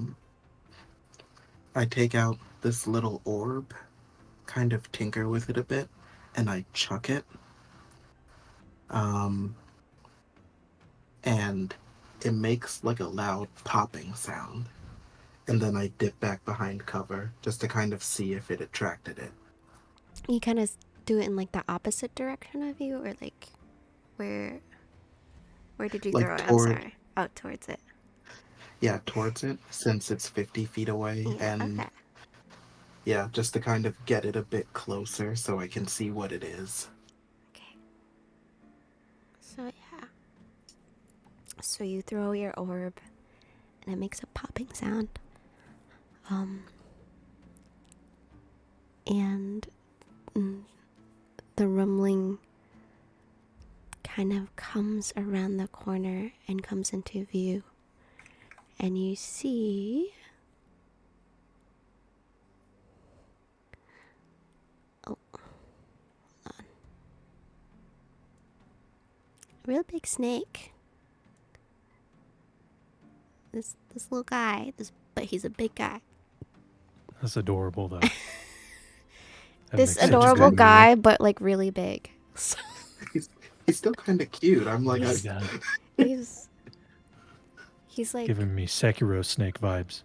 take out this little orb, kind of tinker with it a bit, and I chuck it. And it makes like a loud popping sound. And then I dip back behind cover just to kind of see if it attracted it. You kind of do it in like the opposite direction of you, or like where did you Like throw it? I'm toward- sorry. Oh, towards it. Yeah, towards it, since it's 50 feet away. Yeah, And okay. yeah, just to kind of get it a bit closer so I can see what it is. Okay. So yeah. So you throw your orb, and it makes a popping sound. And the rumbling kind of comes around the corner and comes into view. And you see real big snake. This little guy, but he's a big guy. That's adorable, though. That This makes such adorable good guy, but like really big. So He's still kind of cute. I'm like, Oh my God. he's like giving me Sekiro snake vibes.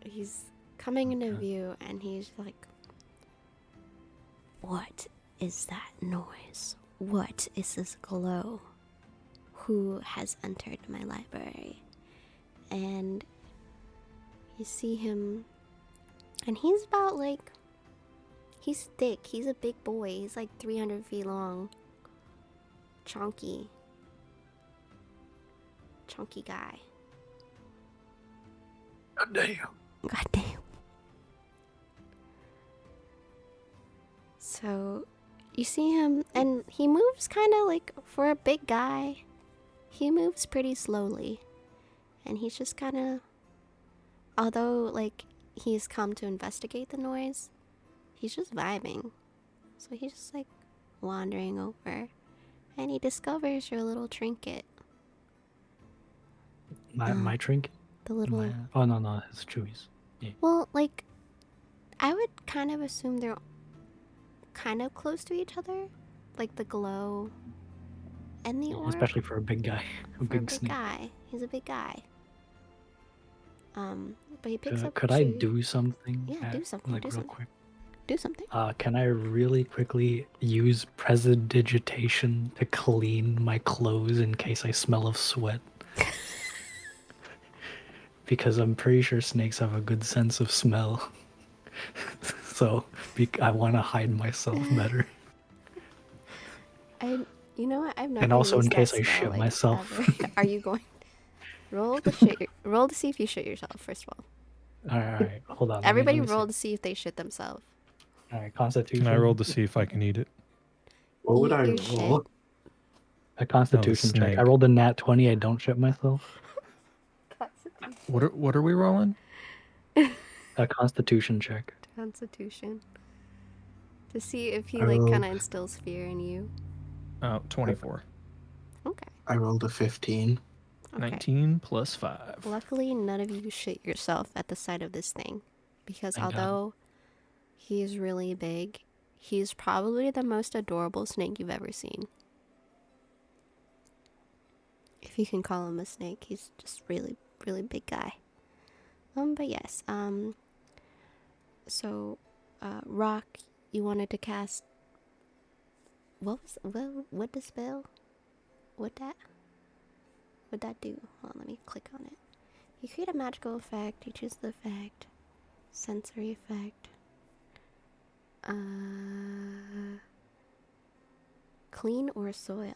he's coming into Okay. view, and he's like, "What is that noise? What is this glow? Who has entered my library?" And you see him, and he's about like, he's thick. He's a big boy. He's like 300 feet long. Chunky guy. God damn. God damn. So you see him, and he moves kind of like, for a big guy, he moves pretty slowly. And he's just kind of, although like he's come to investigate the noise, he's just vibing. So he's just like wandering over, and he discovers your little trinket. My trinket? The little. Oh, no, it's Chewie's. Well, like, I would kind of assume they're kind of close to each other, like the glow and the orb. Especially for a big guy. A For big snake. guy. He's a big guy. But he picks up. Could I Chewie. do something? Yeah, do something, Like do real something. quick. Do something. Can I really quickly use prestidigitation to clean my clothes in case I smell of sweat? Because I'm pretty sure snakes have a good sense of smell. So I want to hide myself better. You know what? I've never. And also in used that case I spell, shit like, myself. ever. Are you going? Roll to see if you shit yourself. First of all, Alright, hold on. let me- everybody let me see. roll to see if they shit themselves. Alright, Constitution. Can I roll to see if I can eat it? what would Eat I your roll? shit. A Constitution check. I snake. rolled a nat 20. I don't shit myself. What are we rolling? A Constitution check. Constitution. To see if he I like rolled- kind of instills fear in you. Oh, 24. Okay. I rolled a 15. Okay. 19 plus 5. Luckily, none of you shit yourself at the sight of this thing, because Thank God. although he is really big, he's probably the most adorable snake you've ever seen. If you can call him a snake, he's just really, really big guy. But yes. So, Rock, you wanted to cast. What the spell? What'd that do? Hold on, let me click on it. You create a magical effect, you choose the effect. Sensory effect. Clean or soil.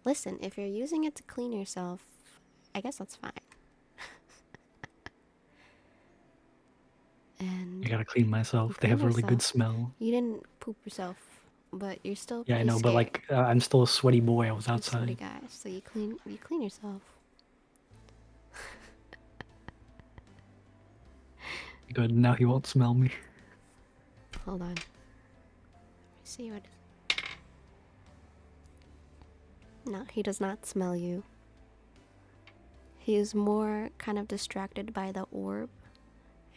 Listen, if you're using it to clean yourself, I guess that's fine. And I gotta clean myself. They clean have really good yourself. smell. you didn't poop yourself, but you're still Yeah, I pretty know, but scared. like I'm still a sweaty boy. I was You're a sweaty outside. guy, so you clean yourself. Good. Now he won't smell me. Hold on. Let me see what. No, he does not smell you. He is more kind of distracted by the orb,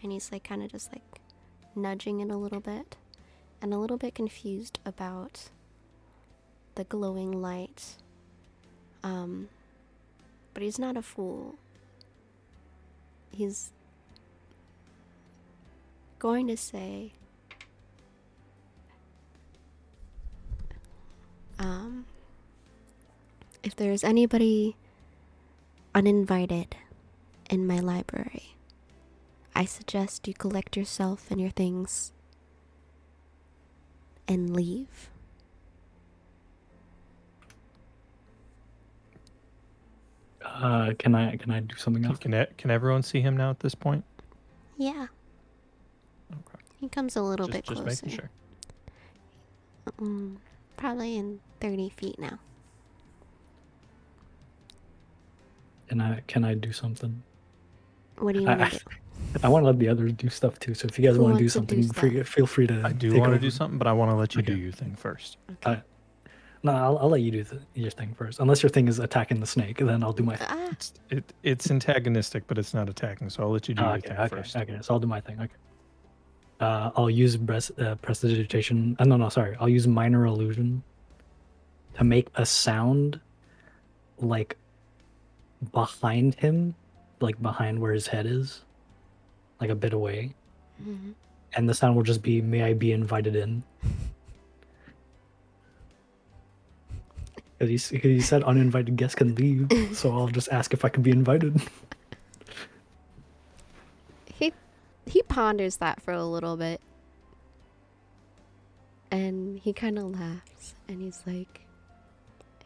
and he's like kind of just like nudging it a little bit, and a little bit confused about the glowing light. But he's not a fool. He's going to say, if there's anybody uninvited in my library, I suggest you collect yourself and your things and leave. Can I do something else? Can everyone see him now at this point? Yeah, Okay. he comes a little bit Just closer. making sure. Probably in 30 feet now. Can I do something? What do you want to do? I want to let the others do stuff too. So if you guys Who want to do wants to do something, feel free to. I do take want to over. do something, but I want to let you do Okay. your thing first. Okay. No, I'll let you do your thing first. Unless your thing is attacking the snake, then I'll do my thing. Ah, It's antagonistic, but it's not attacking. So I'll let you do your thing first. Okay. So I'll do my thing. Okay. I'll use prestidigitation. No, sorry. I'll use minor illusion to make a sound like behind him, like behind where his head is, like a bit away. mhm. And the sound will just be, "May I be invited in?" Because he said uninvited guests can leave, so I'll just ask if I can be invited. He ponders that for a little bit. And he kind of laughs and he's like,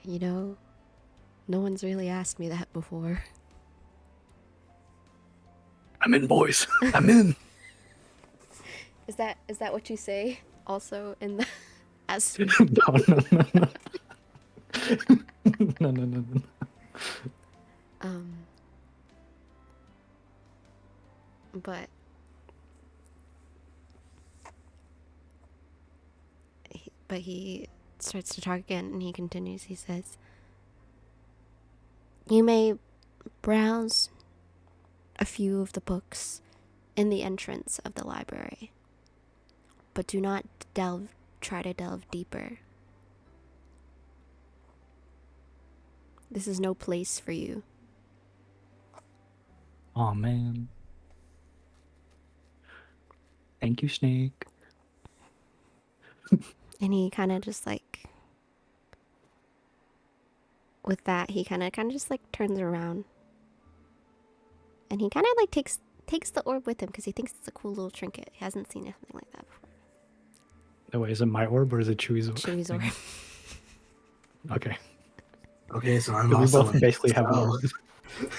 you know, no one's really asked me that before. I'm in, boys. I'm in. Is that what you say also in the as No. No. um but he starts to talk again and he continues. He says, "You may browse a few of the books in the entrance of the library, but do not try to delve deeper. This is no place for you." Oh man. Thank you, Snake. And he kind of just like, with that, he kind of just like turns around. And he kind of like takes the orb with him because he thinks it's a cool little trinket. He hasn't seen anything like that before. No, wait, is it my orb or is it Chewie's orb? Chewie's orb. Okay. Okay, so I'm 'Cause we also both in basically have an so- orb.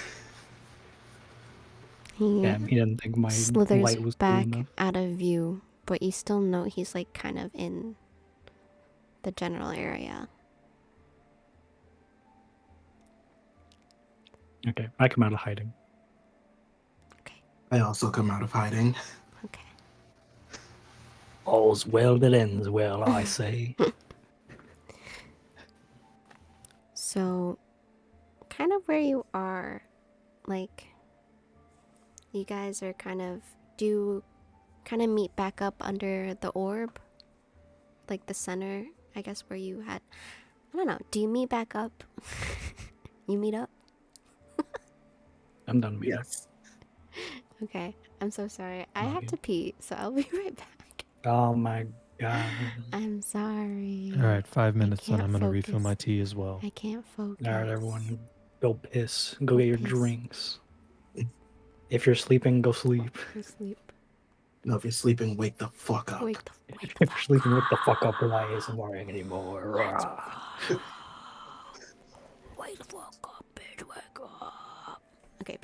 He Damn, he didn't think my slithers light was cool back enough. out of view, but you still know he's like kind of in the general area. Okay, I come out of hiding. I also come out of hiding. Okay. All's well that ends well, I say. So, kind of where you are, like, you guys are do you kind of meet back up under the orb? Like the center, I guess, where you had, I don't know, do you meet back up? You meet up? I'm done meeting. Yes. Okay, I'm so sorry. I Love have you. to pee, so I'll be right back. Oh my god. I'm sorry. All right, 5 minutes, and can't I'm gonna refill focus. my tea as well. I can't focus. Alright, everyone, go piss. Go Go get your piss. drinks. If you're sleeping, go sleep. Go sleep. No, if you're sleeping, wake the fuck up. Wake the If you're sleeping, wake the fuck up. We're not ASMR anymore. Wake the fuck up, bitch. Wake up. Okay.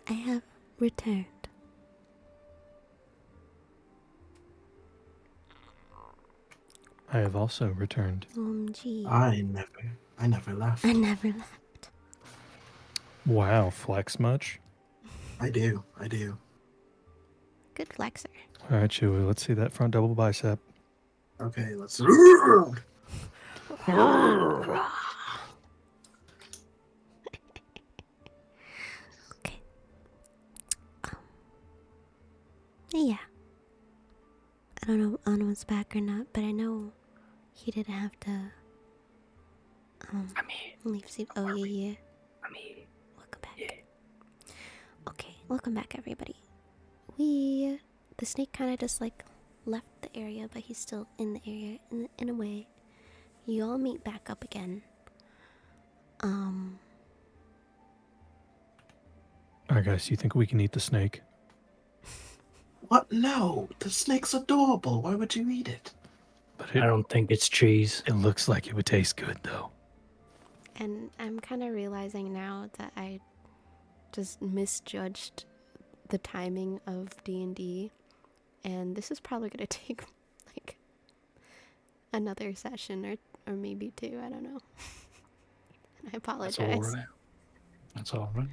I have returned. I have also returned. Gee. I never left. I never left. Wow, flex much? I do. Good flexer. All right, Chewie, let's see that front double bicep. Okay, let's. Okay. Yeah. I don't know if Anwa's back or not, but I know he didn't have to I'm here. leave. Oh yeah. I'm here. Welcome back. Yeah. Okay, welcome back, everybody. The snake kind of just like left the area, but he's still in the area in a way. You all meet back up again. All right, guys, you think we can eat the snake? What? No, the snake's adorable. Why would you eat it? But I don't think it's cheese. it looks like it would taste good, though. And I'm kind of realizing now that I just misjudged the timing of D&D, and this is probably gonna take like another session or maybe two. I don't know. I apologize. That's all right.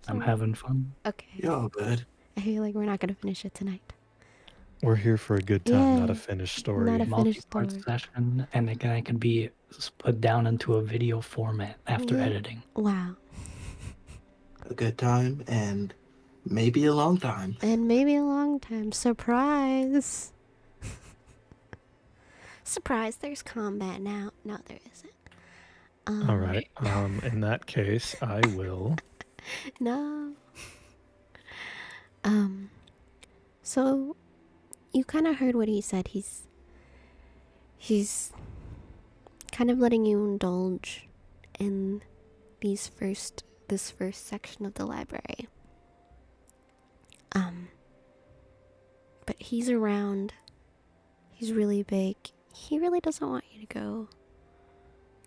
I'm Sorry. having fun. Okay. You're all good. I feel like we're not gonna finish it tonight. We're here for a good time, not Yeah, a finished story. not a- finished Multi-part story. session, and again, I can be put down into a video format after Yeah. editing. Wow. A good time and maybe a long time. And maybe a long time. Surprise! Surprise, there's combat now. No, there isn't. All right. In that case, I will. No. So you kind of heard what he said. He's kind of letting you indulge in this first section of the library. But he's around. He's really big. He really doesn't want you to go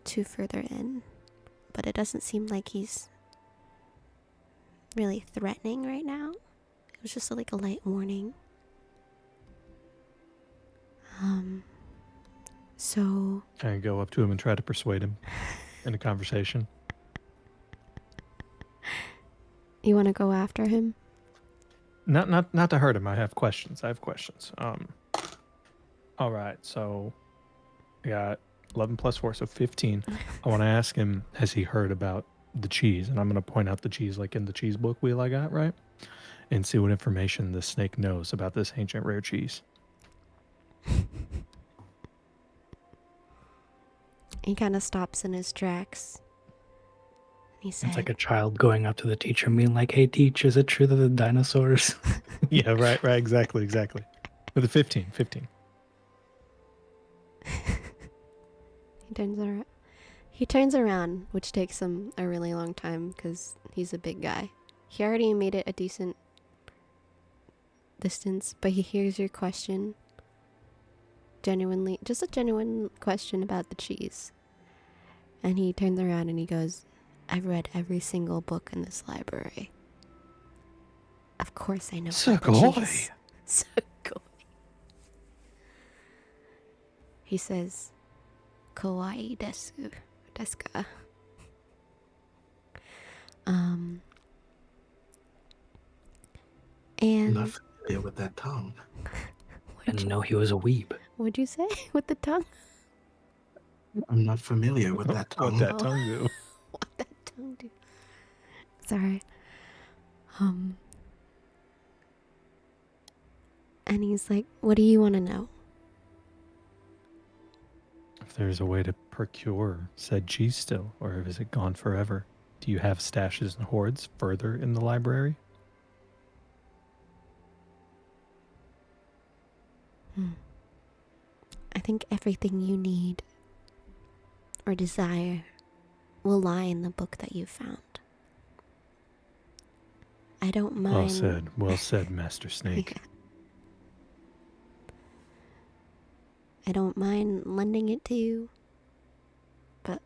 too further in, but it doesn't seem like he's really threatening right now. It was just like a light warning. So Can I go up to him and try to persuade him in a conversation? you want to go after him? Not to hurt him. I have questions. All right. So, I got 11 plus 4, so 15. I want to ask him, has he heard about the cheese? And I'm going to point out the cheese like in the cheese book wheel I got, right? And see what information the snake knows about this ancient rare cheese. He kind of stops in his tracks. He said, It's like a child going up to the teacher and being like, "Hey, teach, is it true that the dinosaurs?" Yeah, right, exactly. With a 15. He turns around, which takes him a really long time because he's a big guy. He already made it a decent distance, but he hears your question. Just a genuine question about the cheese. And he turns around and he goes, "I've read every single book in this library. Of course I know about the cheese." Sugoi. He says, "Kawaii desu. Deska." I'm And not familiar with that tongue. And know he was a weeb. what'd you say with the tongue? I'm not familiar with that What tongue. that tongue do? What that tongue do? Sorry. And he's like, "What do you want to know?" If there's a way to procure said cheese still, or is it gone forever? Do you have stashes and hoards further in the library? I think everything you need or desire will lie in the book that you found. I don't mind. Well said, Master Snake. I don't mind lending it to you, but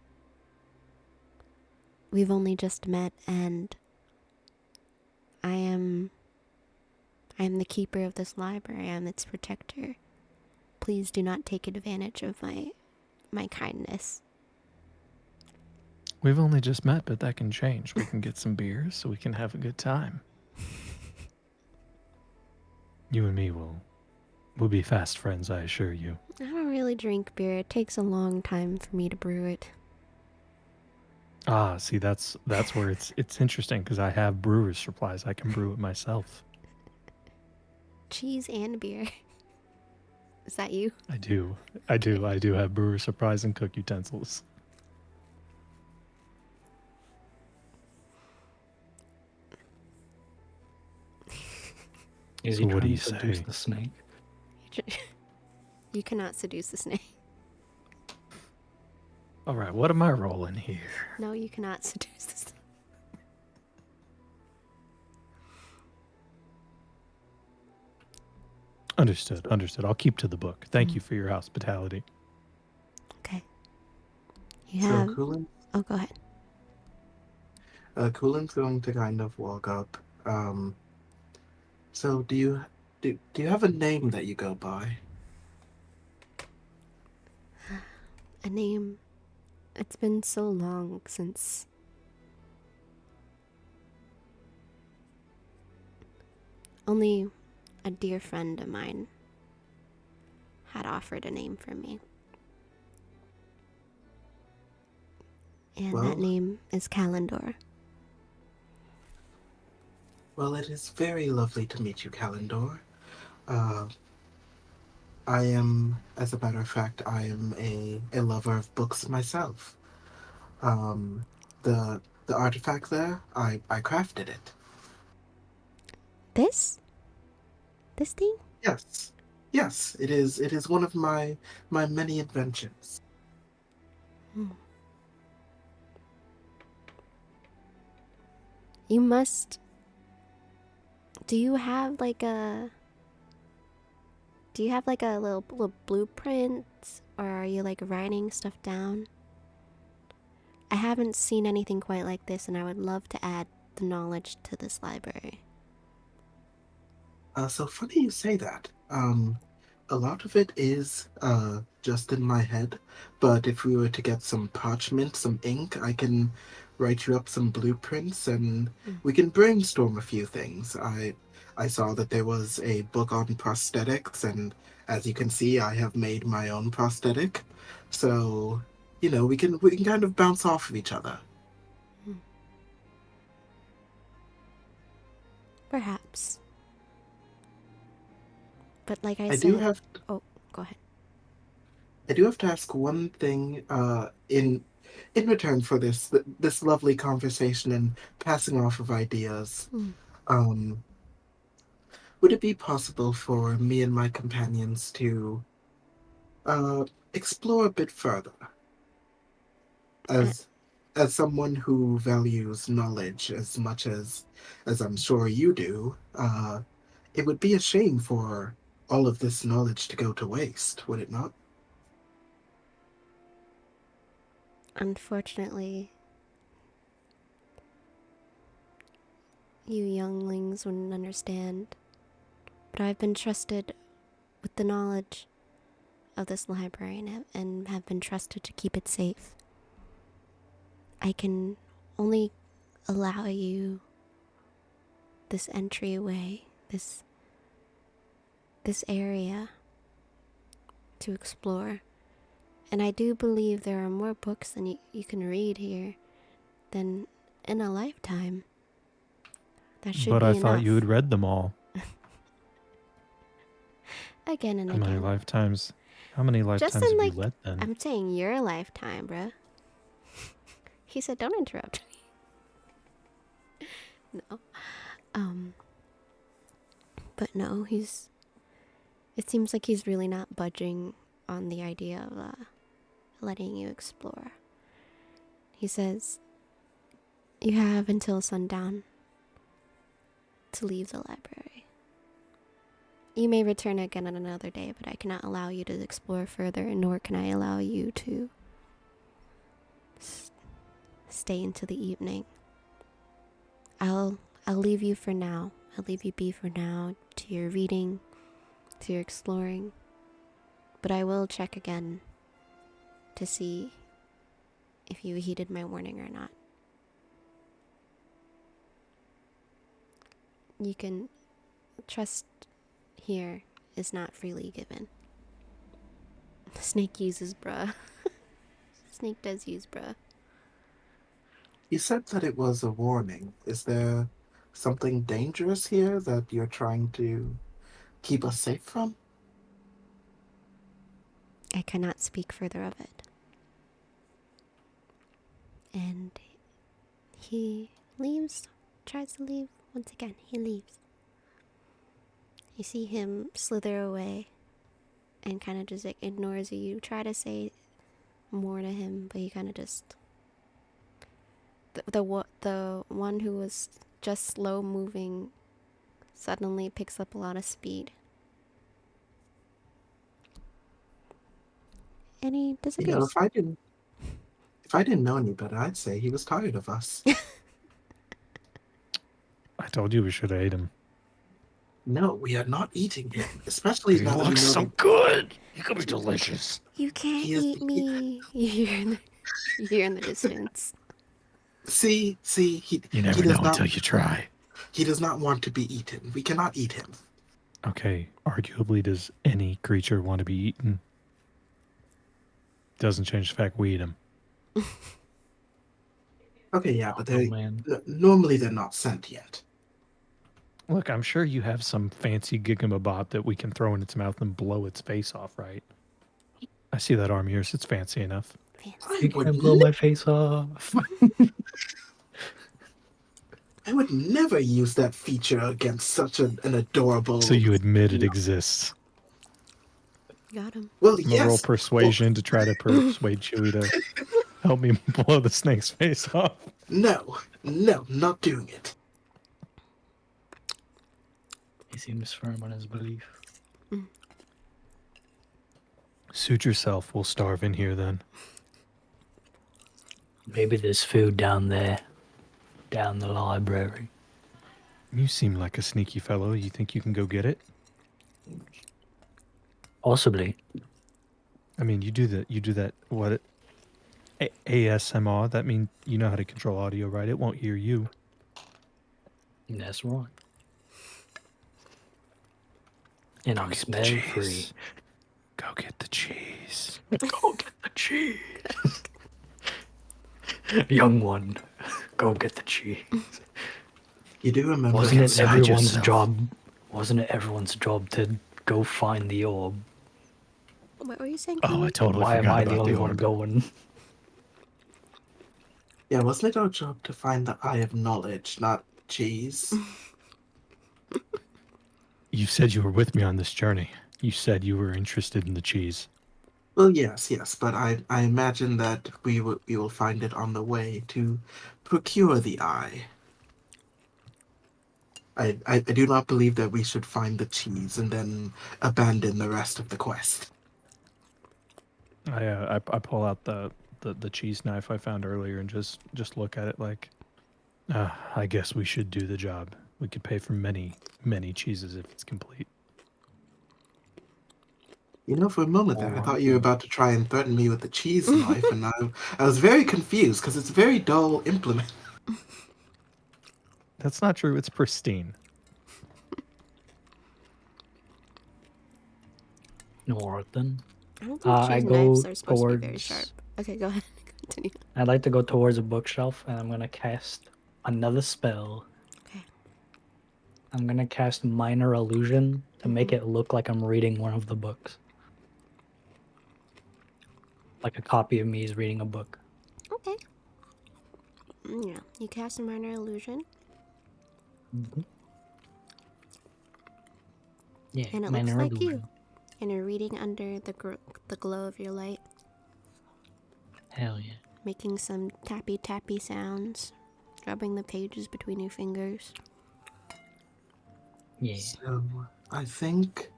we've only just met and I am the keeper of this library. I am its protector. Please do not take advantage of my kindness. We've only just met, but that can change. We can get some beers so we can have a good time. You and me we'll be fast friends, I assure you. I don't really drink beer. It takes a long time for me to brew it. Ah, see, that's where it's interesting because I have brewer's supplies. I can brew it myself. Cheese and beer. Is that you? I do have brewer's supplies and cook utensils. Is So he what do trying you to seduce say? the snake? You cannot seduce the snake. All right, what am I rolling here? No, you cannot seduce the snake. Understood. I'll keep to the book. Thank you for your hospitality. Okay. You So have. Kulin, Oh, go ahead. Kulin's going to kind of walk up. So do you have a name that you go by? A name. It's been so long since. Only a dear friend of mine had offered a name for me. And Well- that name is Kalendor. Well, it is very lovely to meet you, Kalendor. I am, as a matter of fact, I am a lover of books myself. Um, the artifact there, I crafted it. This thing? Yes, yes, it is. It is one of my many inventions. You must. Do you have like a little blueprint, or are you like writing stuff down? I haven't seen anything quite like this, and I would love to add the knowledge to this library. So funny you say that. A lot of it is just in my head, but if we were to get some parchment, some ink, I can write you up some blueprints, and we can brainstorm a few things. I saw that there was a book on prosthetics, and as you can see, I have made my own prosthetic. So, we can kind of bounce off of each other. Perhaps. But like I I said, do have oh, go ahead. I do have to ask one thing in return for this lovely conversation and passing off of ideas. Um, would it be possible for me and my companions to explore a bit further? As someone who values knowledge as much as I'm sure you do, it would be a shame for all of this knowledge to go to waste, would it not? Unfortunately, you younglings wouldn't understand, but I've been trusted with the knowledge of this library and have been trusted to keep it safe. I can only allow you this entryway, this area to explore. And I do believe there are more books than you can read here than in a lifetime. That should But be I enough. thought you had read them all. Again and How many again. lifetimes? How many lifetimes Just have in you like, read then? I'm saying your lifetime, bruh. He said, don't interrupt me. No. But no, it seems like he's really not budging on the idea of letting you explore. He says, you have until sundown to leave the library. You may return again on another day, but I cannot allow you to explore further, nor can I allow you to stay into the evening. I'll I'll leave you for now. I'll leave you be for now to your reading, to your exploring. But I will check again to see if you heeded my warning or not. You can trust here is not freely given. Snake uses bruh. Snake does use bruh. You said that it was a warning. Is there something dangerous here that you're trying to keep us safe from? I cannot speak further of it. And he leaves, tries to leave. Once again, he leaves. You see him slither away and kind of just like ignores you. You try to say more to him, but he kind of just... The one who was just slow moving suddenly picks up a lot of speed. And he You know, disappears. if I didn't know any better, I'd say he was tired of us. I told you we should have ate him. No, we are not eating him, especially He now that we know looks so that good. He looks delicious. You can't He is- eat me. You hear in the distance. See, he You never he does know not until you try. he does not want to be eaten. We cannot eat him. Okay, arguably, does any creature want to be eaten? Doesn't change the fact we eat them. Okay, yeah, but Oh, they man. normally they're not sentient. Look, I'm sure you have some fancy gigamabop that we can throw in its mouth and blow its face off, right? I see that arm of yours. It's fancy enough. Fancy. You can't blow my face off. I would never use that feature against such an adorable. So you admit it exists. Got him. Well, I'm gonna roll yes. persuasion to try to persuade Chewie to help me blow the snake's face off. No, not doing it. He seems firm on his belief. Suit yourself. We'll starve in here then. Maybe there's food down there, down the library. You seem like a sneaky fellow. You think you can go get it? Possibly. I mean, you do that. What? ASMR. That means you know how to control audio, right? It won't hear you. That's right. And I'm Get the smell free. cheese. Go get the cheese. Go get the cheese. Young one, go get the cheese. You do remember? Wasn't it inside everyone's yourself. job? Wasn't it everyone's job to go find the orb? What were you saying? Oh, I Kiwi? totally Why am forgot I about the only the one orb. going? Yeah, wasn't it our job to find the Eye of Knowledge, not cheese? You said you were with me on this journey. You said you were interested in the cheese. Well, yes, but I imagine that we will find it on the way to procure the eye. I do not believe that we should find the cheese and then abandon the rest of the quest. I pull out the cheese knife I found earlier and just look at it like, I guess we should do the job. We could pay for many cheeses if it's complete. You know, for a moment there, I thought you were about to try and threaten me with the cheese knife, and I was very confused because it's a very dull implement. That's not true. It's pristine. Alright then. I don't think I cheese go knives are supposed to be very towards- sharp. Okay, go ahead. Continue. I'd like to go towards a bookshelf and I'm gonna cast another spell. Okay. I'm gonna cast Minor Illusion to make it look like I'm reading one of the books. Like a copy of me is reading a book. Okay. Yeah. You cast a minor illusion, Yeah, and it looks Minor like Illusion. you. And you're reading under the glow of your light, Hell yeah. making some tappy tappy sounds, rubbing the pages between your fingers. Yeah. So I think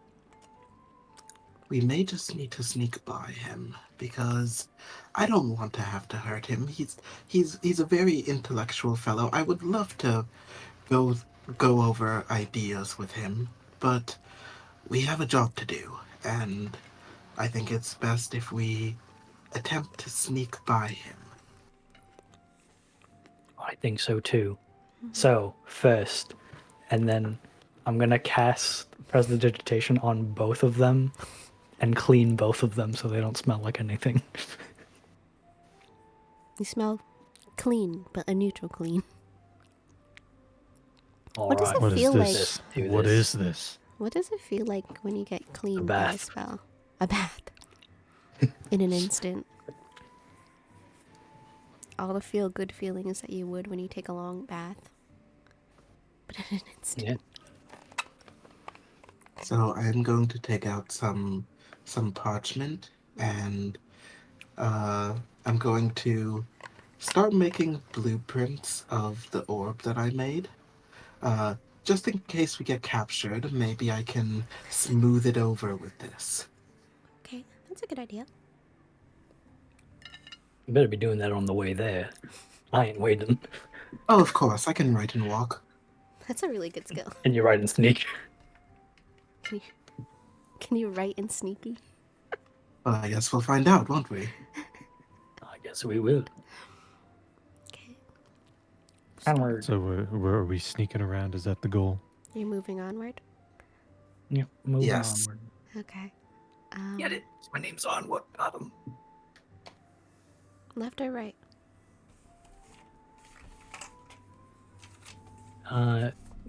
we may just need to sneak by him because I don't want to have to hurt him. He's a very intellectual fellow. I would love to go go over ideas with him, but we have a job to do, and I think it's best if we attempt to sneak by him. I think so too. So, first, and then I'm gonna cast Prestidigitation on both of them and clean both of them so they don't smell like anything. You smell clean, but a neutral clean. All does right. it What is feel like- this? Do What this. is this? What does it feel like when you get cleaned by a bath. spell? A bath. In an instant. All the feel good feelings that you would when you take a long bath. But in an instant. Yeah. So I'm going to take out some parchment, and I'm going to start making blueprints of the orb that I made. Just in case we get captured, maybe I can smooth it over with this. Okay, that's a good idea. You better be doing that on the way there. I ain't waiting. Oh, of course, I can write and walk. That's a really good skill. And you're riding sneak. Can you write in sneaky? Well, I guess we'll find out, won't we? I guess we will. Okay. Onward. So where are we sneaking around? Is that the goal? You're moving onward? Yeah, moving Yes. onward. Okay. Get it. My name's Onward. Got him. Left or right?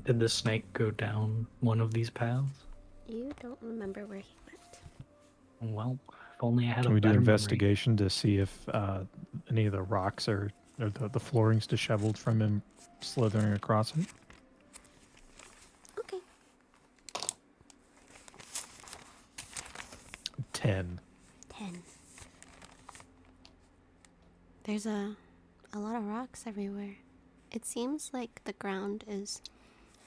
Did the snake go down one of these paths? You don't remember where he went. Well, if only I had Can a we do better memory. investigation to see if any of the rocks or the flooring's disheveled from him slithering across it? Okay. 10. 10. There's a lot of rocks everywhere. It seems like the ground is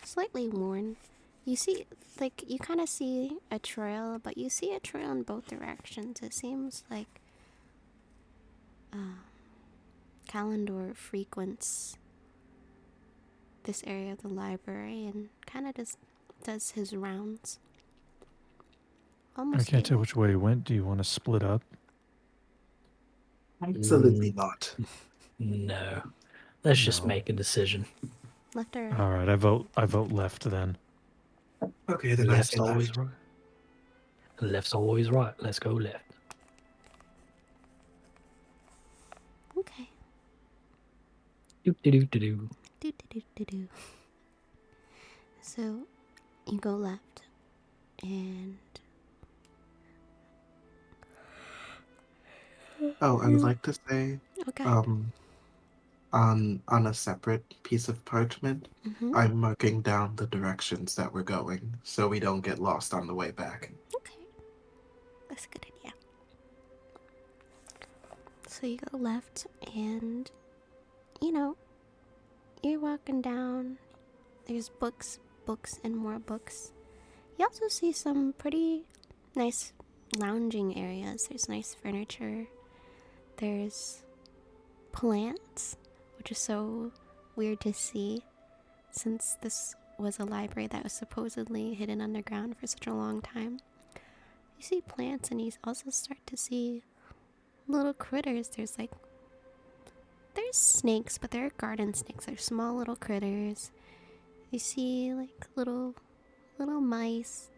slightly worn. You see, like, you kind of see a trail, but you see a trail in both directions. It seems like Kalendor frequents this area of the library and kind of just does his rounds. I Almost can't tell daily. which way he went. Do you want to split up? Absolutely not. No. Let's just No. make a decision. Left or right? All right, I vote left then. Okay, then I Left's say always left. right. Left's always right. Let's go left. Okay. Do do do do do. Do, do, do, do, do. So you go left and Oh, I would like to say, okay. on a separate piece of parchment, Mhm. I'm marking down the directions that we're going, so we don't get lost on the way back. Okay. That's a good idea. So you go left and you're walking down. There's books, and more books. You also see some pretty nice lounging areas. There's nice furniture. There's plants, which is so weird to see since this was a library that was supposedly hidden underground for such a long time. You see plants and you also start to see little critters. There's snakes, but they're garden snakes. They're small little critters. You see like little mice,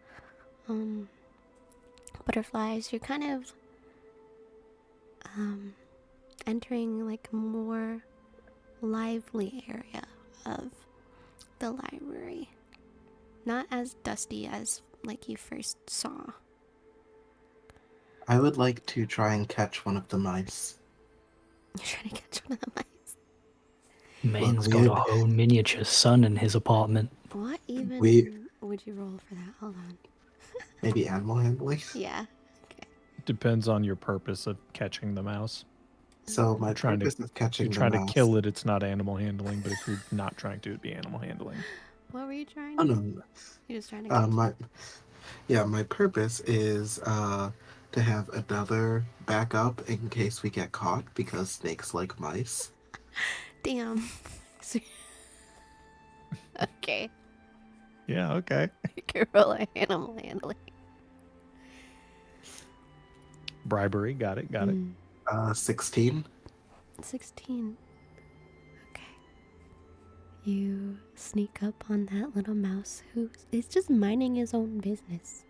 butterflies. You're kind of entering like a more lively area of the library. Not as dusty as like you first saw. I would like to try and catch one of the mice. You're trying to catch one of the mice. Man's we- got a whole miniature sun in his apartment. What even We- would you roll for that? Hold on. Maybe animal handling? Yeah. Depends on your purpose of catching the mouse. So my Trying to- purpose of catching You're the trying to mouse... kill it, it's not animal handling, but if you're not trying to, it'd be animal handling. What were you trying Oh, to no, do? no. You're just trying to catch My purpose is to have another backup in case we get caught, because snakes like mice. Damn. So- Okay. Yeah, okay. You can roll a animal handling. Bribery, got it, got it. 16. 16. Okay. You sneak up on that little mouse who is just minding his own business.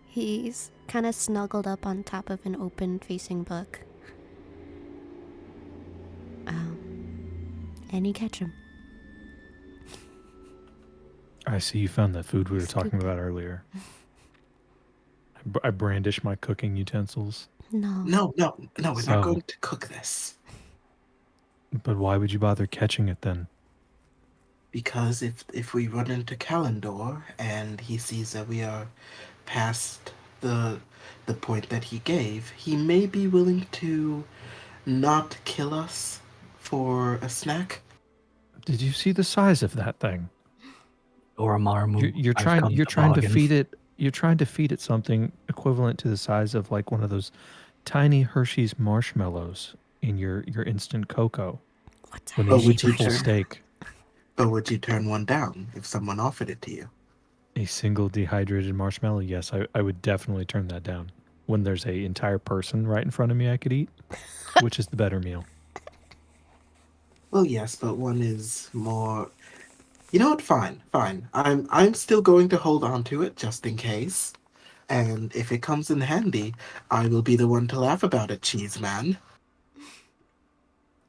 He's kind of snuggled up on top of an open facing book. And you catch him. I see you found that food we were You talking scooped it. about earlier. I brandish my cooking utensils. No. No, we're not So- going to cook this. But why would you bother catching it then? Because if we run into Kalendor and he sees that we are past the point that he gave, he may be willing to not kill us for a snack. Did you see the size of that thing? Or a marmu. You're I've trying come you're trying to bargain. feed it you're trying to feed it something equivalent to the size of like one of those tiny Hershey's marshmallows in your instant cocoa What's when her they Oh, would eat the you full turn- steak. But would you turn one down if someone offered it to you? A single dehydrated marshmallow? Yes, I would definitely turn that down. When there's a entire person right in front of me I could eat, which is the better meal? Well, yes, but one is more. You know what? Fine. I'm still going to hold on to it just in case. And if it comes in handy, I will be the one to laugh about it, cheese man.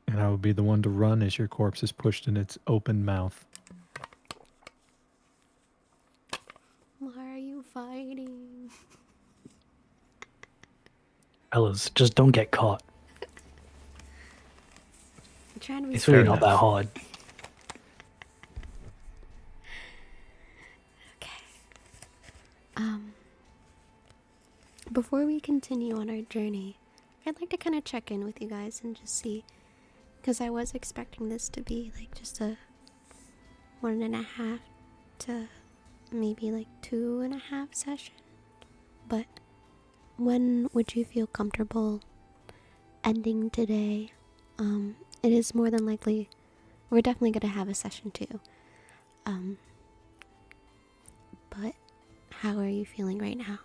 And I would be the one to run as your corpse is pushed in its open mouth. Why are you fighting? Fellas, just don't get caught. I'm trying to be It's really Fair not that enough. hard. Before we continue on our journey, I'd like to kind of check in with you guys and just see, because I was expecting this to be like just a 1.5 to maybe like 2.5 session. But when would you feel comfortable ending today? It is more than likely we're definitely gonna have a session 2. But how are you feeling right now?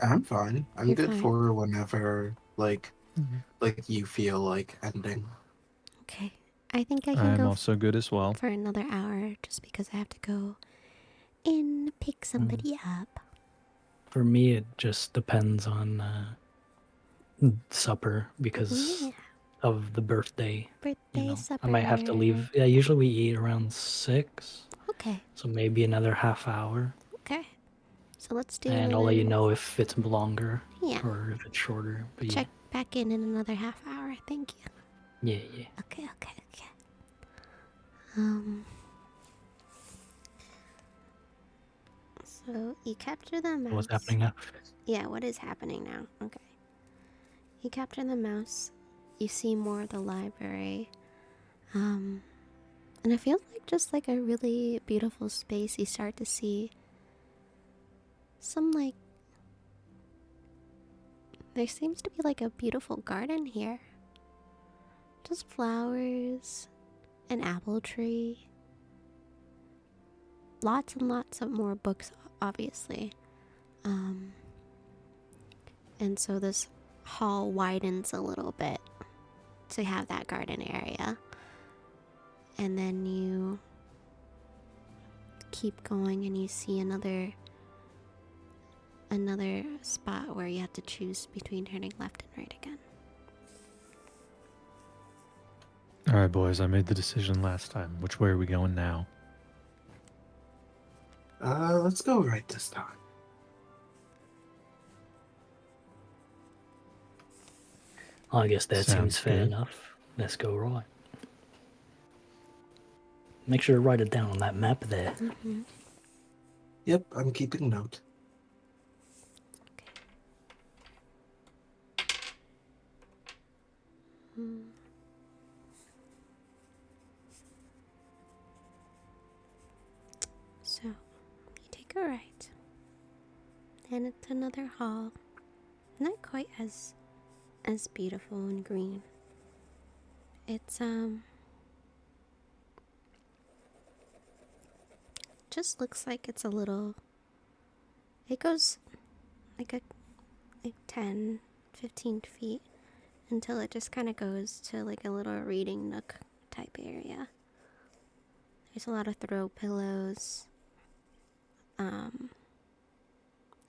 I'm fine. I'm You're good fine. for whenever, like you feel like ending. Okay, I think I can I'm go also good as well. for another hour just because I have to go and pick somebody up. For me, it just depends on supper because Yeah, of the birthday. birthday supper. I might have to leave. Yeah, usually we eat around 6, Okay, so maybe another half hour. okay. So let's do And I'll let you know if it's longer Yeah, or if it's shorter. But check back in another half hour. Thank you. yeah. Okay. So you capture the mouse. What's happening now? Yeah, what is happening now? Okay. You capture the mouse. You see more of the library. And it feels like just like a really beautiful space. You start to see some like there seems to be like a beautiful garden here. Just flowers, an apple tree. Lots and lots of more books, obviously. And so this hall widens a little bit to have that garden area. And then you keep going and you see another spot where you have to choose between turning left and right again. All right, boys, I made the decision last time. Which way are we going now? Let's go right this time. I guess that Sounds seems fair good. enough. Let's go right. Make sure to write it down on that map there. Mm-hmm. Yep, I'm keeping note. So you take a right, and it's another hall, not quite as beautiful and green. It's just looks like it's a little. It goes like 10, 15 feet until it just kind of goes to like a little reading nook type area. There's a lot of throw pillows. And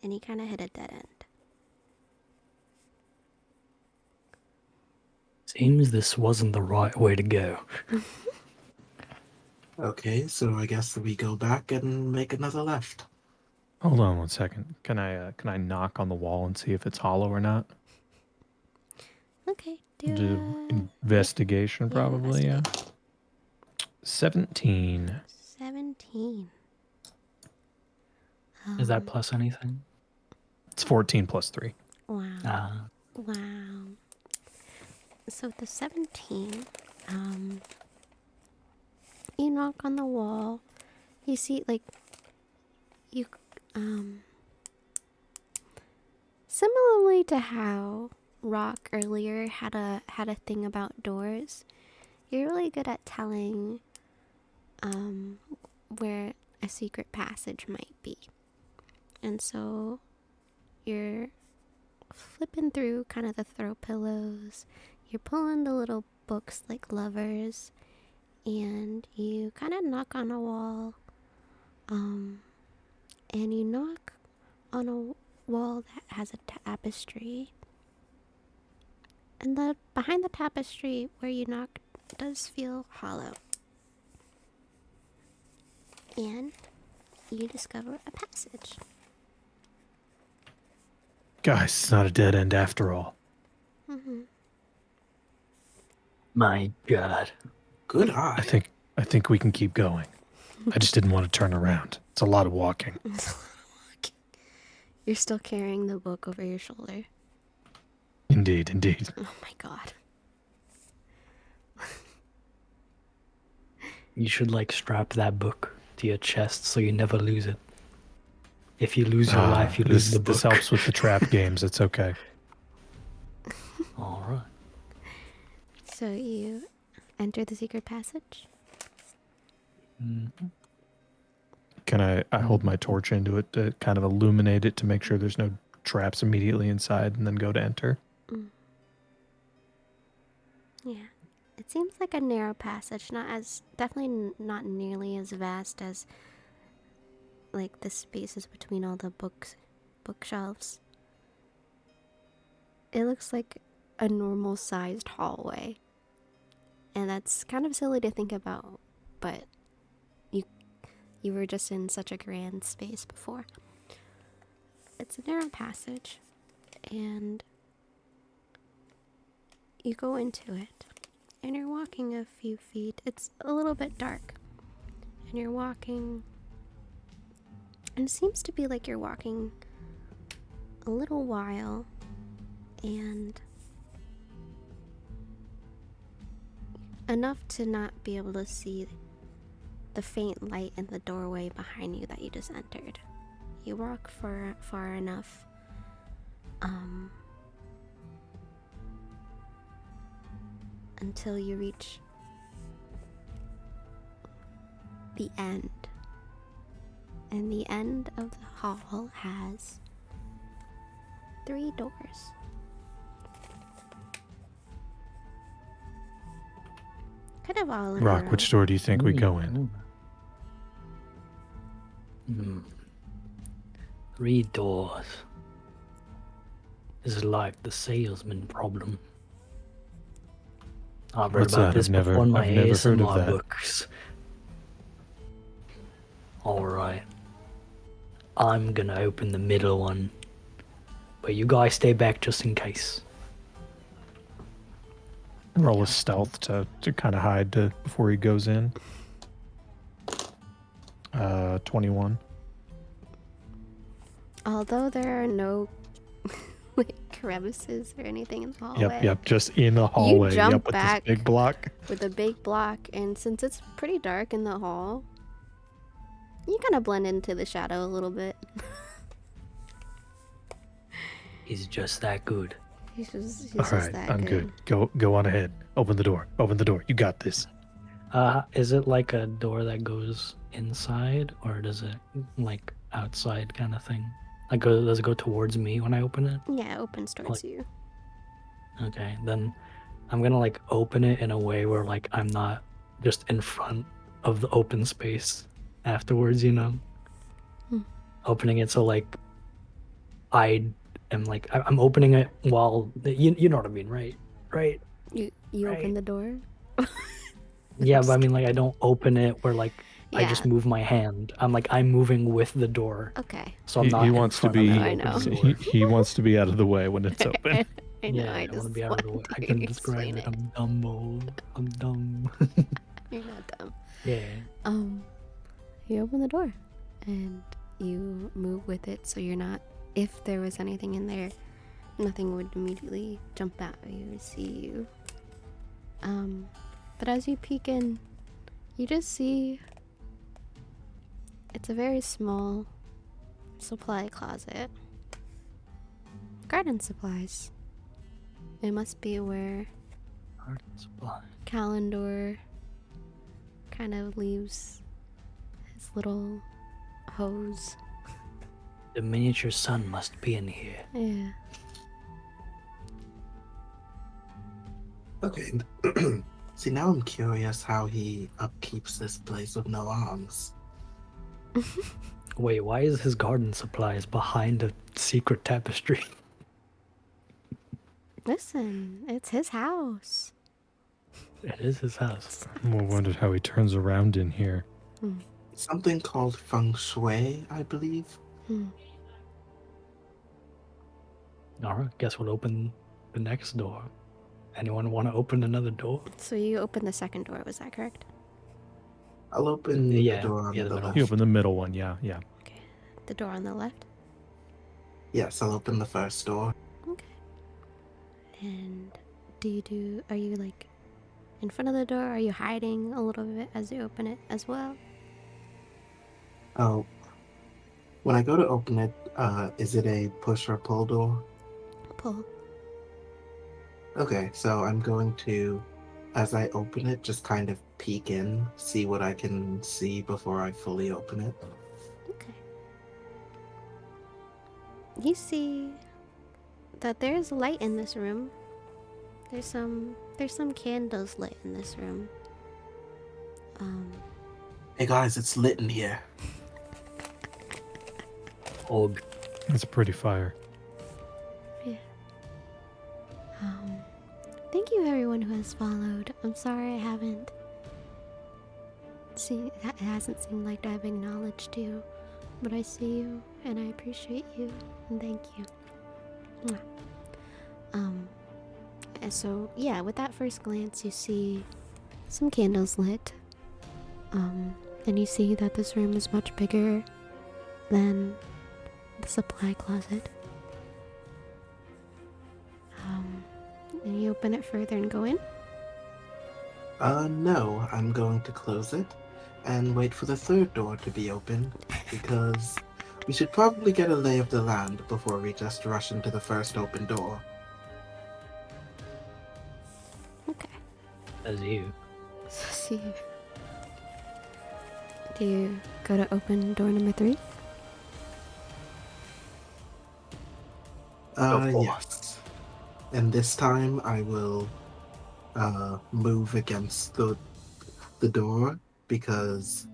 you kind of hit a dead end. Seems this wasn't the right way to go. Okay, so I guess we go back and make another left. Hold on 1 second. Can I knock on the wall and see if it's hollow or not? Okay, do Investigation, yeah, probably. Yeah. investigate. 17. 17. Is that plus anything? It's 14 plus 3. Wow. Ah. Wow. So the 17, you knock on the wall. You see, like, similarly to how Rock earlier had a thing about doors, you're really good at telling, where a secret passage might be. And so you're flipping through kind of the throw pillows. You're pulling the little books like lovers, and you kind of knock on a wall. And you knock on a wall that has a tapestry. And behind the tapestry where you knock does feel hollow. And you discover a passage. Guys, it's not a dead end after all. Mm-hmm. My God. Good eye. I think we can keep going. I just didn't want to turn around. It's a lot of walking. You're still carrying the book over your shoulder. Indeed, indeed. Oh my god. You should like strap that book to your chest so you never lose it. If you lose your life, you lose the book. This helps with the trap games. It's okay. All right. So you enter the secret passage? Mm-hmm. Can I hold my torch into it to kind of illuminate it to make sure there's no traps immediately inside and then go to enter? Yeah. It seems like a narrow passage, definitely not nearly as vast as like the spaces between all the bookshelves. It looks like a normal sized hallway. And that's kind of silly to think about, but you were just in such a grand space before. It's a narrow passage, and you go into it, and you're walking a few feet. It's a little bit dark, and you're walking, and it seems to be like you're walking a little while, and enough to not be able to see the faint light in the doorway behind you that you just entered. You walk for far enough, until you reach the end. And the end of the hall has 3 doors. Kind of all in a Rock, row. which door do you think we go in? 3 doors. This is like the salesman problem. I've read What's about that? this I've never- before in my I've never heard of ASMR that. books. Alright. I'm gonna open the middle one. But you guys stay back just in case. Roll a stealth to kind of hide before he goes in. 21. Although there are no like crevices or anything in the hallway. Yep, just in the hallway. jump Yep, with back. this big block. With a big block, and since it's pretty dark in the hall, you kind of blend into the shadow a little bit. He's just that good. He's All just right, that I'm good. Go on ahead. Open the door. Open the door. You got this. Is it like a door that goes inside, or does it like outside kind of thing? Like, does it go towards me when I open it? Yeah, it opens towards you. Okay, then I'm gonna like open it in a way where like I'm not just in front of the open space afterwards, you know? Hmm. Opening it so like I am like I'm opening it while you know what I mean, right? Right? You Right. open the door. Yeah, just but I mean like I don't open it where like I just Yeah. move my hand. I'm moving with the door. Okay. So I'm He not in wants to front be. of the I open know. door. He wants to be out of the way when it's open. I know. Yeah, I I want to just be out of the way. wanted I to couldn't describe explain it. I'm dumb. I'm dumb. You're not dumb. Yeah. You open the door and you move with it so you're not, if there was anything in there, nothing would immediately jump out at you or see you. But as you peek in, you just see it's a very small supply closet. Garden supplies. It must be where Art supply. Kalendor kind of leaves his little hose. The miniature sun must be in here. Yeah. Okay. See, now I'm curious how he upkeeps this place with no arms. Wait, why is his garden supplies behind a secret tapestry? Listen, it's his house. It is his house. I wondered how he turns around in here. Something called feng shui, I believe. Alright, guess we'll open the next door. Anyone want to open another door? So you opened the second door, was that correct? I'll open Yeah, the door on yeah, the the middle. left. He opened the middle one. Yeah. Okay. The door on the left? Yes, I'll open the first door. Okay. And are you like in front of the door? Are you hiding a little bit as you open it as well? Oh, when I go to open it, is it a push or pull door? Pull. Okay, so I'm going to, as I open it, just kind of peek in, see what I can see before I fully open it. Okay. You see that there's light in this room. There's some candles lit in this room. Hey guys, it's lit in here. Og. That's a pretty fire. Thank you everyone who has followed. I'm sorry I haven't it hasn't seemed like I've acknowledged you, but I see you and I appreciate you and thank you. Mwah. And so yeah, with that first glance you see some candles lit. And you see that this room is much bigger than the supply closet. And you open it further and go in? No, I'm going to close it and wait for the third door to be open because we should probably get a lay of the land before we just rush into the first open door. Okay. As you. So see. Do you go to open door number 3? Go for it. Yes. And this time I will move against the door because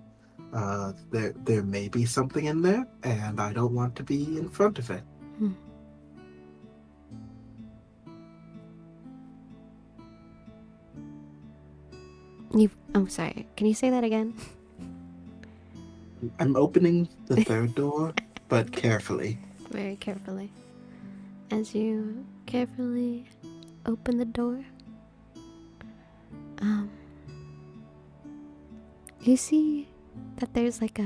there may be something in there and I don't want to be in front of it. Oh, sorry. Can you say that again? I'm opening the third door, but carefully. Very carefully. As you carefully open the door, you see that there's like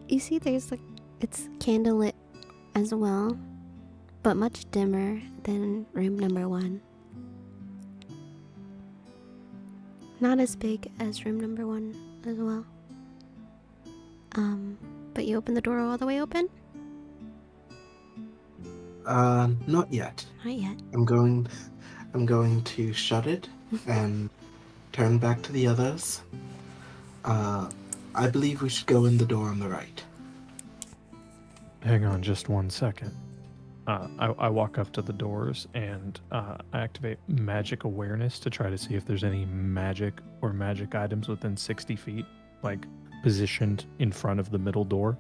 it's candlelit as well, but much dimmer than room number 1. Not as big as room number 1 as well. But you open the door all the way open? Not yet. Not yet. I'm going to shut it and turn back to the others. I believe we should go in the door on the right. Hang on just 1 second. I walk up to the doors and I activate magic awareness to try to see if there's any magic or magic items within 60 feet, like positioned in front of the middle door.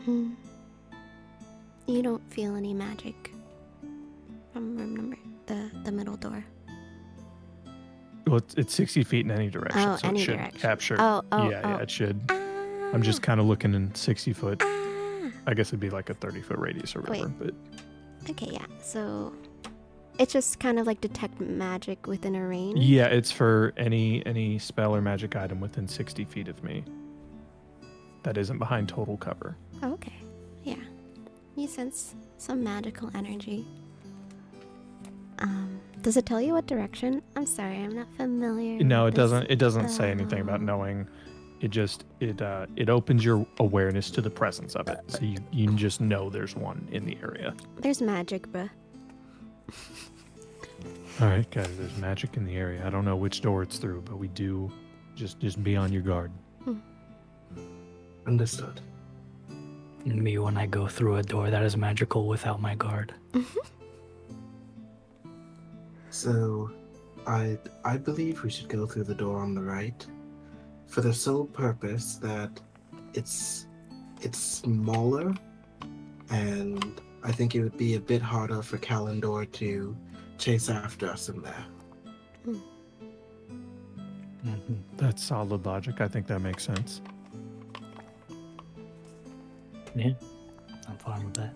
You don't feel any magic from room number the middle door. Well, it's 60 feet in any direction, Oh, so any it should direction. capture. Oh, Yeah, it should. I'm just kind of looking in 60 foot. I guess it'd be like a 30-foot radius or whatever. But Okay, yeah. So it's just kind of like detect magic within a range. yeah, it's for any spell or magic item within 60 feet of me that isn't behind total cover. Oh, okay. Yeah. You sense some magical energy. Does it tell you what direction? I'm sorry, I'm not familiar. No, with it this. doesn't. It doesn't say anything about knowing. It just it opens your awareness to the presence of it, so you just know there's one in the area. There's magic, bruh. All right, guys. There's magic in the area. I don't know which door it's through, but we do. Just be on your guard. Understood. Me when I go through a door that is magical without my guard. So, I believe we should go through the door on the right, for the sole purpose that it's smaller, and I think it would be a bit harder for Kalendor to chase after us in there. Mm-hmm. That's solid logic. I think that makes sense. Yeah, I'm fine with that.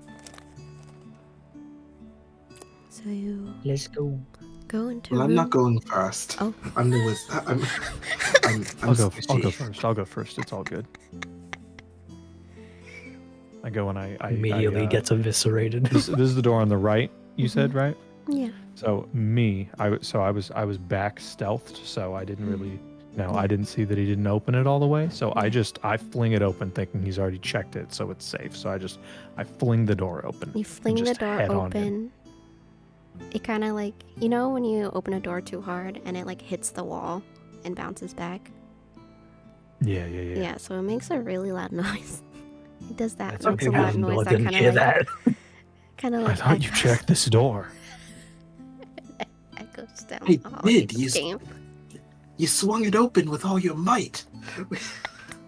So you Let's go. go into Well, I'm room... not going first. Oh. I'm the wizard. I'm I'll go sketchy. first. I'll go first. It's all good. I go and I Immediately gets eviscerated. This is the door on the right. You said right. Yeah. So I was back stealthed, so I didn't really. No, I didn't see that he didn't open it all the way. So I fling it open, thinking he's already checked it, so it's safe. So I fling the door open. You fling the just door head on him. open. It kind of like, you know when you open a door too hard and it like hits the wall and bounces back? Yeah. Yeah, so it makes a really loud noise. It does that. That's Makes okay. a loud No, I noise that didn't kind hear of like, that. kind of I like thought you checked this door. echoes down Hey, the hall. did It's you? You swung it open with all your might.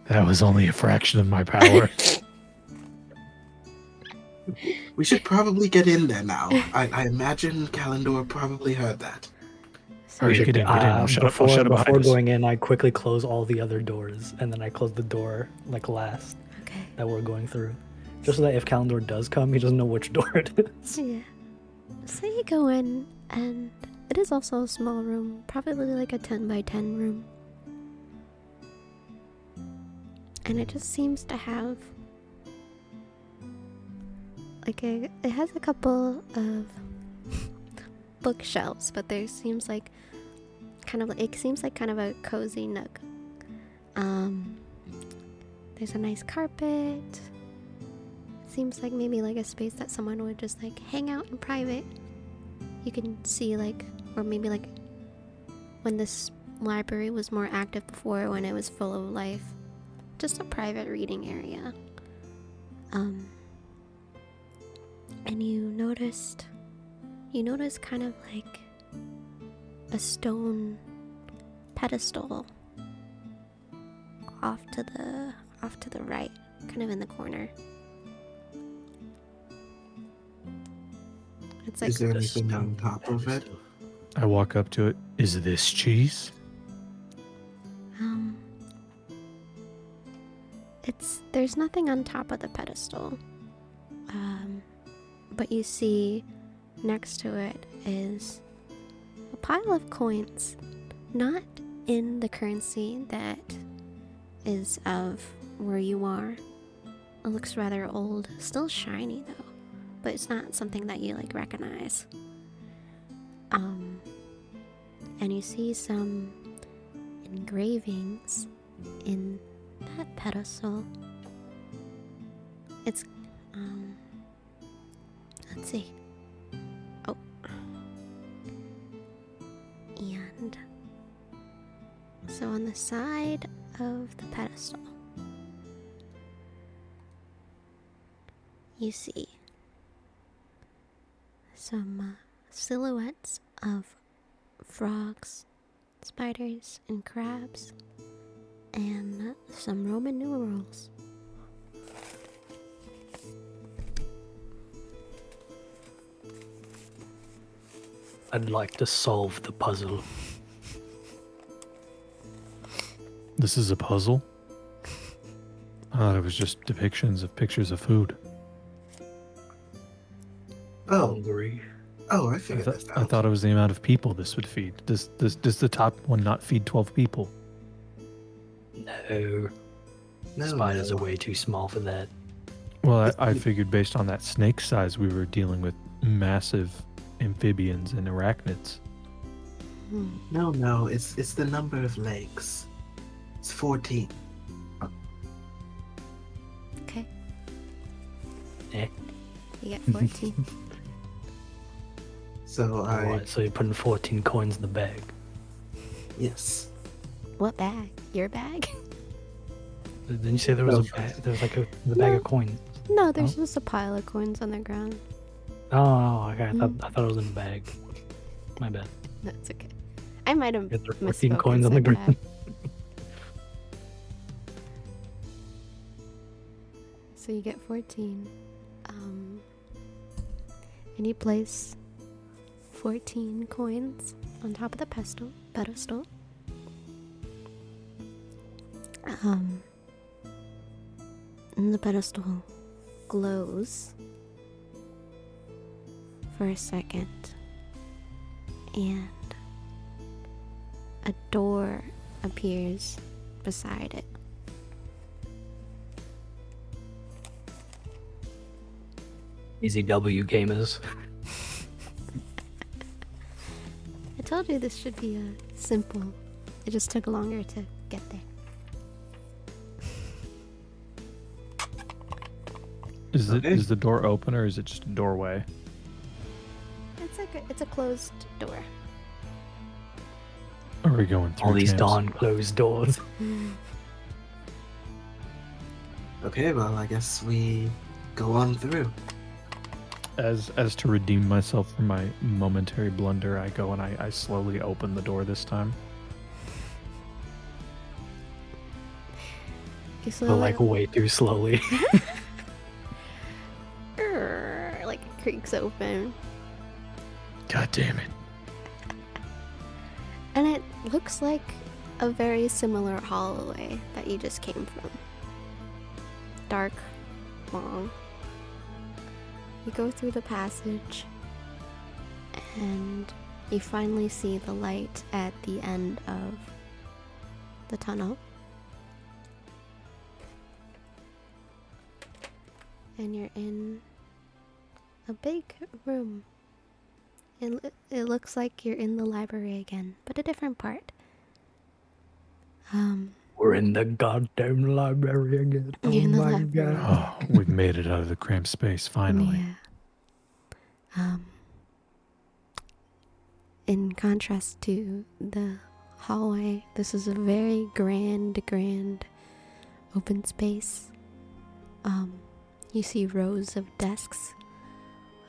That was only a fraction of my power. We should probably get in there now. I imagine Kalendor probably heard that. So Hurry, get in. I'll shut before it behind before us. going in, I quickly close all the other doors, and then I close the door like last okay. that we're going through, just so that if Kalendor does come, he doesn't know which door it is. Yeah. So you go in, and it is also a small room, probably like a 10 by 10 room. And it just seems to have like it has a couple of bookshelves, but there seems like it seems like kind of a cozy nook. There's a nice carpet. It seems like maybe like a space that someone would just like hang out in private. You can see like, or maybe like when this library was more active before, when it was full of life, just a private reading area. And you notice kind of like a stone pedestal off to the right, kind of in the corner. It's like Is there anything on top of it? I walk up to it. Is this cheese? there's nothing on top of the pedestal. But you see next to it is a pile of coins, not in the currency that is of where you are. It looks rather old, still shiny though, but it's not something that you like recognize. And you see some engravings in that pedestal. It's let's see. Oh, So on the side of the pedestal, you see some silhouettes of frogs, spiders, and crabs, and some Roman numerals. I'd like to solve the puzzle. This is a puzzle? I thought it was just depictions of pictures of food. Oh, Hungry. I figured this out. I thought it was the amount of people this would feed. Does the top one not feed 12 people? No. No, Spiders no. are way too small for that. Well, I figured based on that snake size, we were dealing with massive amphibians and arachnids. No, it's the number of legs. It's 14. Okay. Eh. You get 14. So Alright, so you're putting 14 coins in the bag. yes. What bag? Your bag? Didn't you say there was a bag? There was like a bag of coins. No, there's just a pile of coins on the ground. Oh, okay. I thought it was in a bag. My bad. That's okay. I might have There are 14 misspoken. coins on the said ground. bag. So you get 14. And you place 14 coins on top of the pedestal. And the pedestal glows for a second, and a door appears beside it. Easy W, gamers. I told you this should be simple. It just took longer to get there. Is the door open or is it just a doorway? It's a closed door. Are we going through All these champs? darn closed doors. Okay, well, I guess we go on through. As to redeem myself for my momentary blunder, I go and I slowly open the door this time. You But like way too slowly. like it creaks open. God damn it. And it looks like a very similar hallway that you just came from. Dark, long. You go through the passage, and you finally see the light at the end of the tunnel. And you're in a big room. It looks like you're in the library again, but a different part. We're in the goddamn library again. Oh You're in the my library. god. Oh, we've made it out of the cramped space, finally. Yeah. In contrast to the hallway, this is a very grand open space. You see rows of desks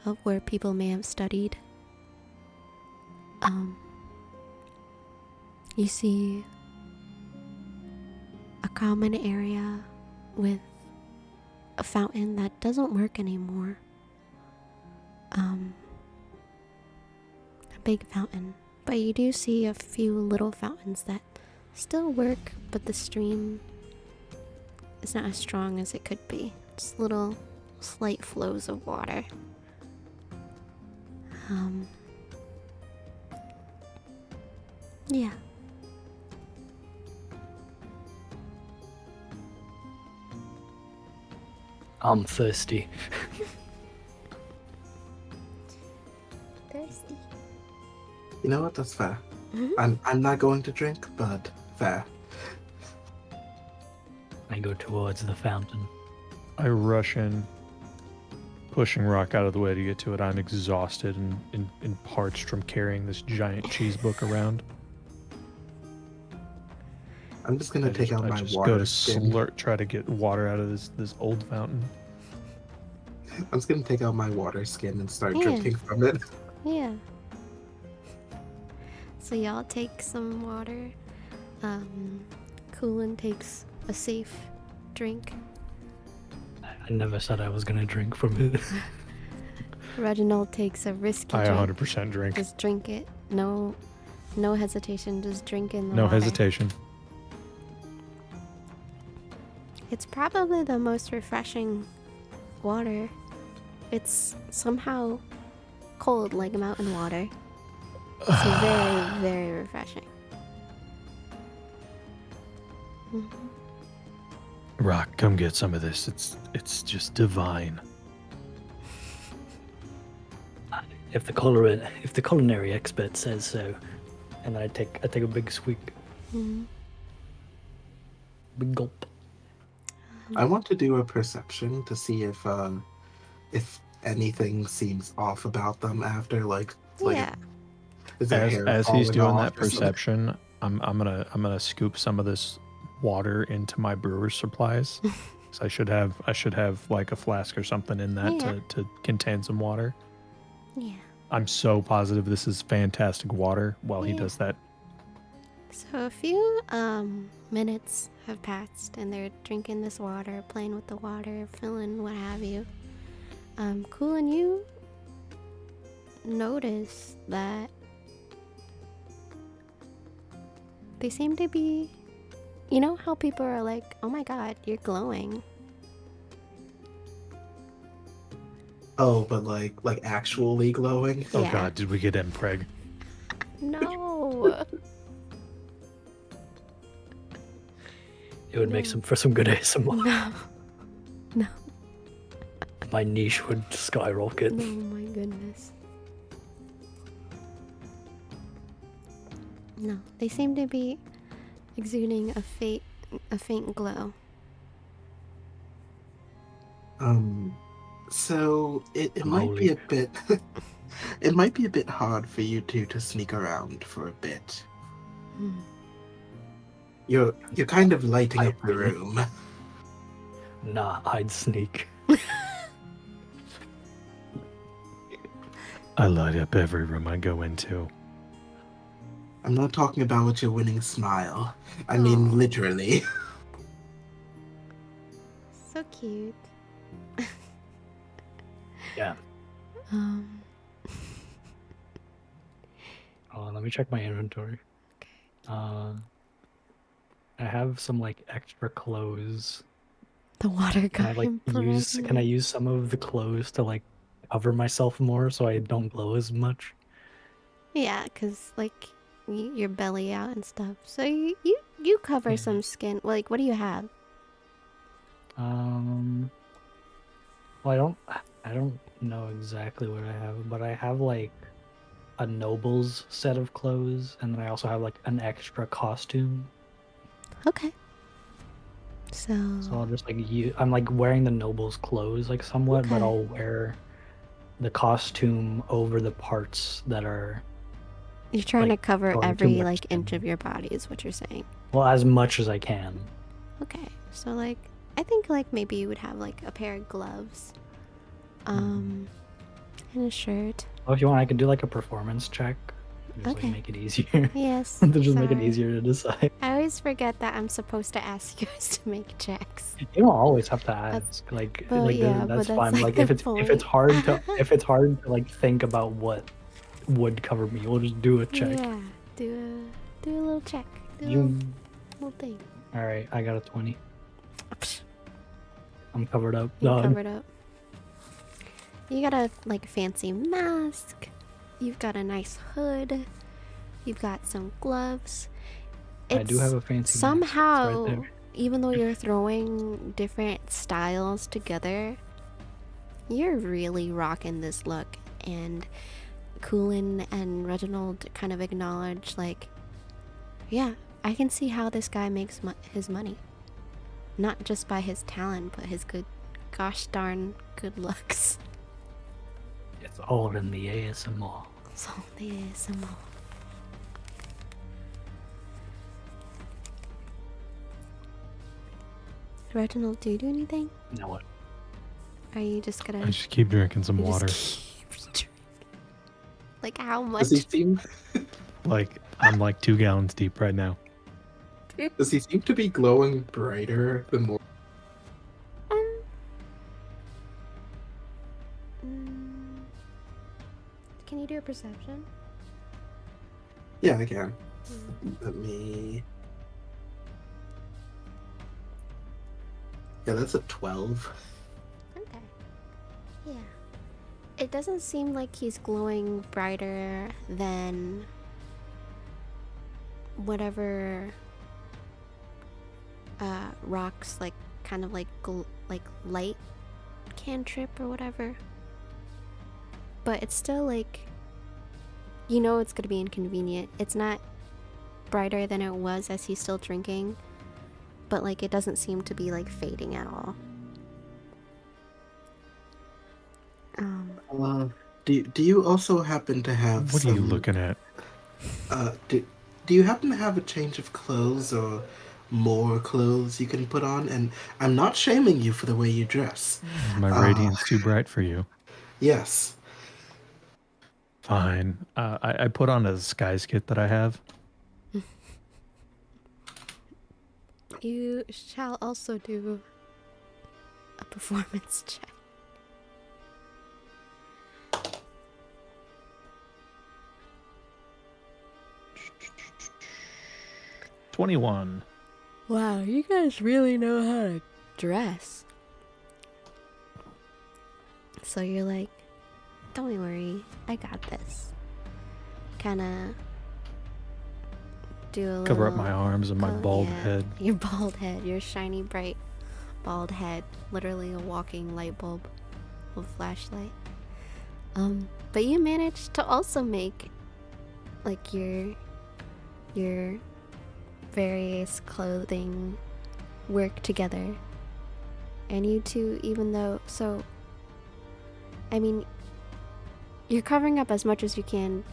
of where people may have studied. You see a common area with a fountain that doesn't work anymore. A big fountain. But you do see a few little fountains that still work, but the stream is not as strong as it could be. Just little slight flows of water. Yeah. I'm thirsty. Thirsty. You know what? That's fair. Mhm. I'm not going to drink, but fair. I go towards the fountain. I rush in, pushing Rock out of the way to get to it. I'm exhausted and parched from carrying this giant cheese book around. I'm just gonna take out I my just water go to skin. try to get water out of this old fountain. I'm just gonna take out my water skin and start Yeah. drinking from it. Yeah. So y'all take some water. Coolin takes a safe drink. I never said I was gonna drink from it. Reginald takes a risky I drink. 100% drink. Just drink it. No hesitation. Just drink in the No water. hesitation. It's probably the most refreshing water. It's somehow cold like mountain water. It's very, very refreshing. Mhm. Rock, come get some of this. It's just divine. If the culinary expert says so, and I take a big swig, Mhm. big gulp. I want to do a perception to see if anything seems off about them after like Yeah. is their hair As he's falling doing off that or something? perception, I'm gonna scoop some of this water into my brewer's supplies. So I should have like a flask or something in that Yeah. to contain some water. Yeah. I'm so positive this is fantastic water while he Yeah. does that. So a few minutes have passed and they're drinking this water, playing with the water, filling what have you. Cool, and you notice that they seem to be, you know how people are like, oh my god, you're glowing. Oh, but like actually glowing. Oh Yeah. god, did we get impreg? No. It would make No. some for some good ASMR. No. No. My niche would skyrocket. Oh my goodness. No, they seem to be exuding a faint glow. So it I'm might be holy. a bit it might be a bit hard for you two to sneak around for a bit. Hmm. You're kind of lighting I up the really- room. Nah, I'd sneak. I light up every room I go into. I'm not talking about with your winning smile. I mean Aw. literally. So cute. Yeah. Um. Let me check my inventory. I have some like extra clothes. The water Can I got like use? Can I impregnated. use some of the clothes to like cover myself more so I don't glow as much? Yeah, cause like your belly out and stuff. So you cover Yeah. some skin. Like, what do you have? Well, I don't know exactly what I have, but I have like a noble's set of clothes, and then I also have like an extra costume. Okay. So So I'll just like I'm like wearing the noble's clothes like somewhat, but Okay. I'll wear the costume over the parts that are you're trying like, to cover going too every much like inch skin. of your body is what you're saying. well as much as I can. Okay. So like I think like maybe you would have like a pair of gloves. And a shirt. Well, if you want, I could do like a performance check. Just Okay. like make it easier. Yes. to just make it sorry. easier to decide. I always forget that I'm supposed to ask you guys to make checks. You don't always have to That's- ask. Like, well, like yeah, but that's that's, fine. like, Like the if it's point. hard to like think about what would cover me, we'll just do a check. Yeah. Do a little check. Do a You little thing. all right? I got a 20. Psh, I'm covered up. you're Done. covered up. You got a like fancy mask. You've got a nice hood. You've got some gloves. I do have a fancy mask. It's somehow, right there. even though you're throwing different styles together, you're really rocking this look. And Coolin and Reginald kind of acknowledge, like, yeah, I can see how this guy makes his money. Not just by his talent, but his gosh darn good looks. It's all in the ASMR. So the ASMR. Reginald, do you do anything? Now what? Or are you just gonna... I just keep drinking some you water. just keep drinking? Like how much? Does he seem Like I'm like 2 gallons deep right now. does he seem to be glowing brighter the more Um, mm, can you do a perception? Yeah, I can. Hmm. Let me Yeah, that's a 12. Okay. Yeah. It doesn't seem like he's glowing brighter than whatever rocks like kind of like like light cantrip or whatever. But it's still like, you know, it's gonna be inconvenient. It's not brighter than it was as he's still drinking, but like it doesn't seem to be like fading at all. Do you also happen to have What are some you looking at? do you happen to have a change of clothes or more clothes you can put on? And I'm not shaming you for the way you dress. Is my radiance too bright for you? Yes. Fine. I put on a disguise kit that I have. You shall also do a performance check. $21. Wow, you guys really know how to dress. So you're like, don't worry, I got this. Kinda do a little... Cover up my arms and my bald head. Your bald head, your shiny, bright, bald head. Literally a walking light bulb with flashlight. But you managed to also make, like, your various clothing work together. And you two, even though, so, I mean, you're covering up as much as you can.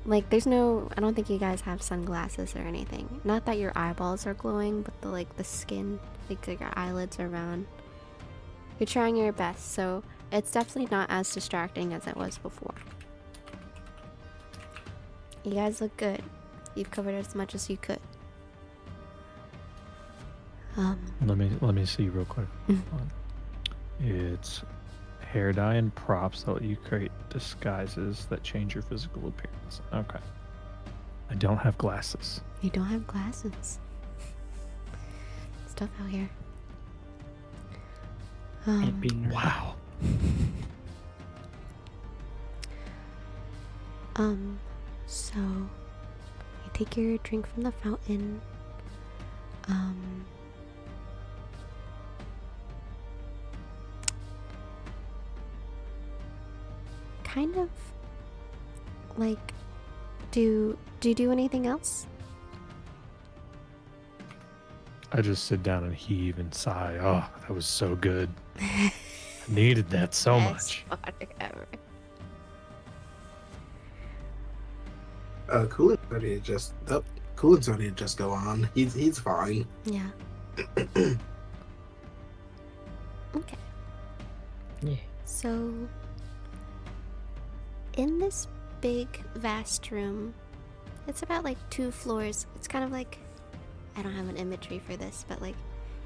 Like, there's no, I don't think you guys have sunglasses or anything. Not that your eyeballs are glowing, but the skin, like your eyelids are round. You're trying your best, so it's definitely not as distracting as it was before. You guys look good. You've covered as much as you could. Let me see real quick. Hold on. It's hair dye and props that let you create disguises that change your physical appearance. Okay. I don't have glasses. You don't have glasses. Stuff out here. Ain't being Wow. So you take your drink from the fountain. Kind of like, do you do anything else? I just sit down and heave and sigh. Oh, that was so good. I needed that so much. Best water ever. Coolin's ready to just Coolin's ready to just go on. He's fine. Yeah. Okay. Yeah. So, in this big, vast room, it's about like 2 floors. It's kind of like, I don't have an imagery for this, but like,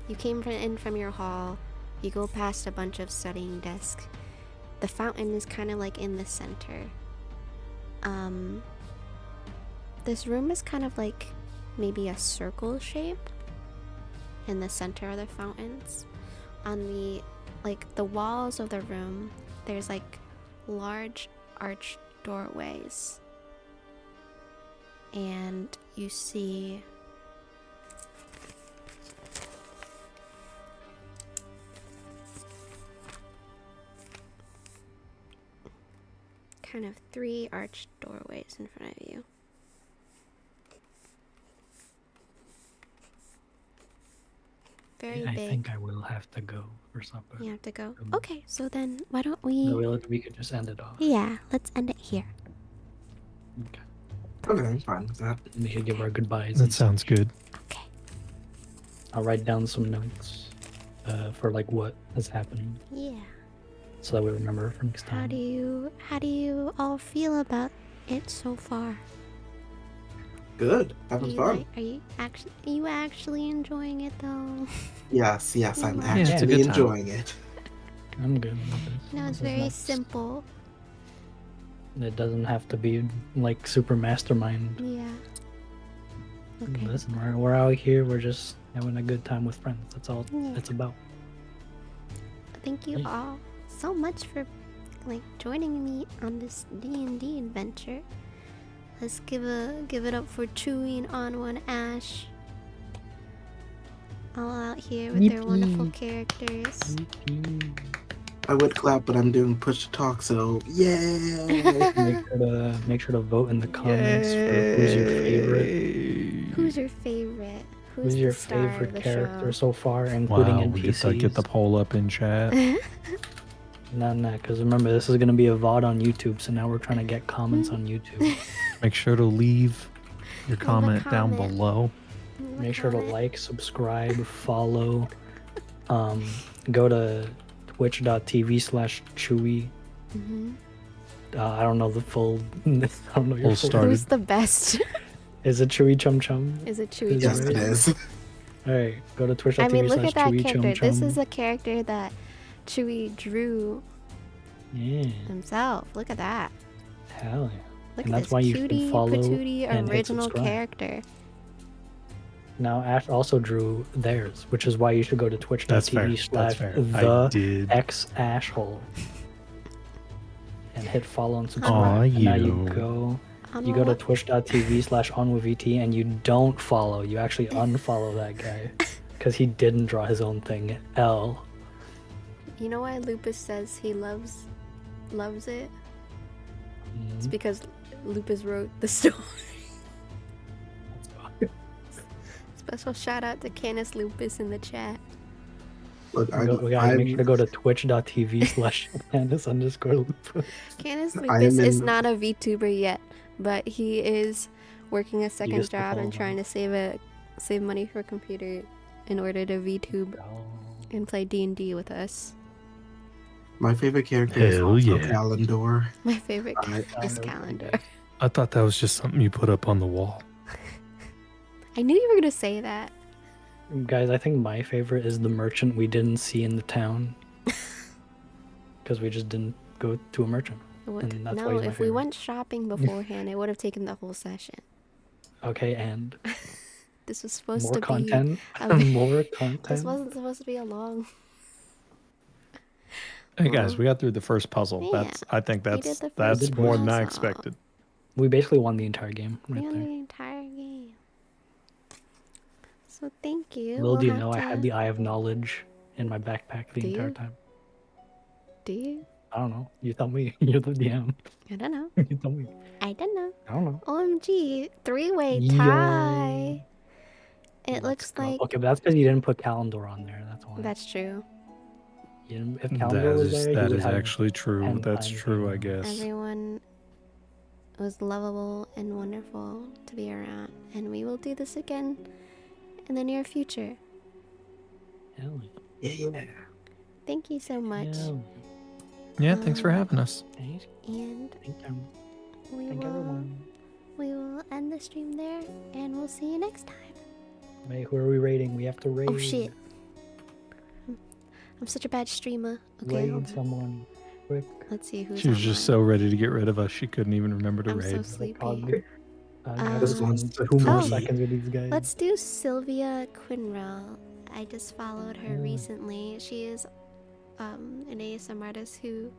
you came in from your hall, you go past a bunch of studying desks. The fountain is kind of like in the center. This room is kind of like maybe a circle shape in the center of the fountains. On the, like, the walls of the room, there's like large arched doorways, and you see kind of 3 arched doorways in front of you. Very I big. think I will have to go for supper. You have to go. Um, Okay, so then why don't We could just end it off. Yeah, let's end it here. Okay. Okay, I'm fine with that. We could give our goodbyes. That and sounds good. Okay. I'll write down some notes for like what is happening, Yeah. so that we remember for next time. How do you all feel about it so far? Good. Having fun. Are you actually enjoying it though? Yes, I'm Yeah, it's a actually good time. enjoying it. I'm good with this. No, it's This is very nice. simple. It doesn't have to be like super mastermind. Yeah. Okay. Listen, we're out here. We're just having a good time with friends. That's all Yeah. it's about. Thank you Hey. all so much for like joining me on this D&D adventure. Let's give it up for Chewie and Anwa and Ash. All out here with their wonderful characters. I would clap, but I'm doing push to talk, so yay! Make sure to vote in the comments for who's your favorite. Who's your favorite? Who's the your star of favorite the character show? so far, including Wow, we NPCs? get the poll up in chat. Nah, because remember, this is gonna be a VOD on YouTube, so now we're trying to get comments on YouTube. Make sure to leave your a comment down comment. below. Make sure to like, subscribe, follow. Go to twitch.tv/Chewy. Mhm. I don't know the full. I don't know your We'll full. start Who's the best? Is it Chewy Chum Chum? Is it Chewie? Is Yes, it it is. All right, go to I twitch.tv/Chewy mean, look at that Chum character. Chum. This is a character that Chewie drew Yeah, himself. Look at that. hell yeah. Look And at that's this why you should cutie follow patootie and hit original subscribe. character. Now Ash also drew theirs, which is why you should go to That's fair. That's fair. I twitch.tv/the did. X Ashhole and hit follow and subscribe. Aw, And now you. you go to twitch.tv/onwavt and you don't follow. You actually unfollow that guy because he didn't draw his own thing. L. You know why Lupus says he loves it? It's because Lupus wrote the story. Special shout out to Canis Lupus in the chat. Look, We gotta make sure to go to twitch.tv/Candace_Lupus. Canis I Lupus am is in- not a VTuber yet, but he is working a second just job and follow trying to save money for a computer in order to VTube and play D&D with us. My favorite character is Hell also yeah. Calendor. My favorite I- is Calendar. I thought that was just something you put up on the wall. I knew you were gonna say that. Guys, I think my favorite is the merchant we didn't see in the town because we just didn't go to a merchant. And that's why No, he's my if we favorite. went shopping beforehand, it would have taken the whole session. Okay, and This was supposed more to content. be. More This content. wasn't supposed to be a long. Hey guys, we got through the first puzzle. Yeah, I think we did that's the that's first more than I puzzle. expected. We basically won the entire game right Yeah, there. the entire game. So thank you. Little do you We'll know, I have had to- the Eye of Knowledge in my backpack the Do entire you? time. Do you? I don't know. You tell me. You're the DM. I don't know. You tell me. I don't know. I don't know. OMG, three-way Yo. tie. It Let's looks go. like Okay, but that's because you didn't put Calendar on there. That's why. that's true. You didn't, if Calendar was there, That you would is have actually true. 10 That's times true, I the- guess. Everyone was lovable and wonderful to be around, and we will do this again in the near future. Hell Yeah. Thank you so much, yeah. Yeah, thanks for having us. Thank and you. we Thank will everyone. end the stream there, and we'll see you next time. Wait, who are we rating? We have to rate. Oh shit! I'm such a bad streamer. Okay, hold Raid on. someone quick. Let's see who's She was just online. so ready to get rid of us, she couldn't even remember to I'm so raid. sleepy. Probably. This one's 2 more Oh. seconds with these guys. Let's do Sylvia Quinrell. I just followed her Yeah. recently. She is an ASM artist who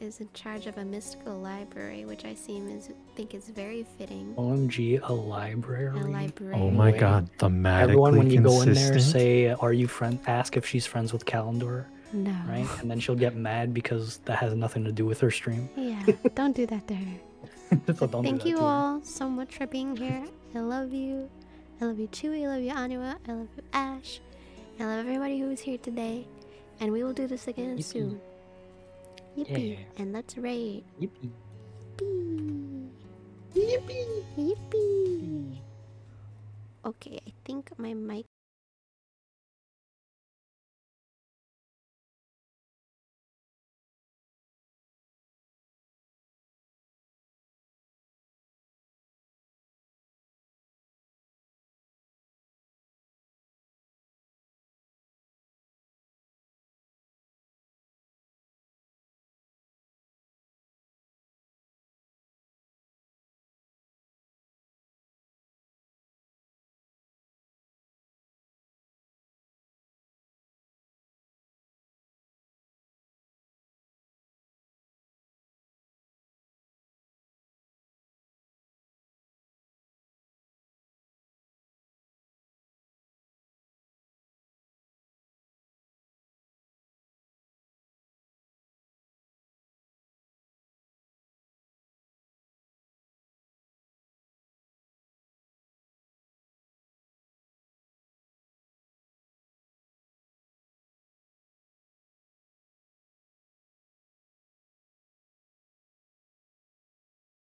is in charge of a mystical library, which I think is very fitting. OMG, a library. A library. Oh my Wait. god, thematically Everyone, when you go consistent. in there, say, "Are you friend?" Ask if she's friends with Calendar, No. right? And then she'll get mad because that has nothing to do with her stream. Yeah, don't do that to her. So don't do Thank that you to her. all so much for being here. I love you. I love you, Chewie. I love you, Anua. I love you, Ash. I love everybody who was here today. And we will do this again Yippee. soon. Yippee. Yeah. And let's raid. Yippee. Yippee. Yippee. Okay, I think my mic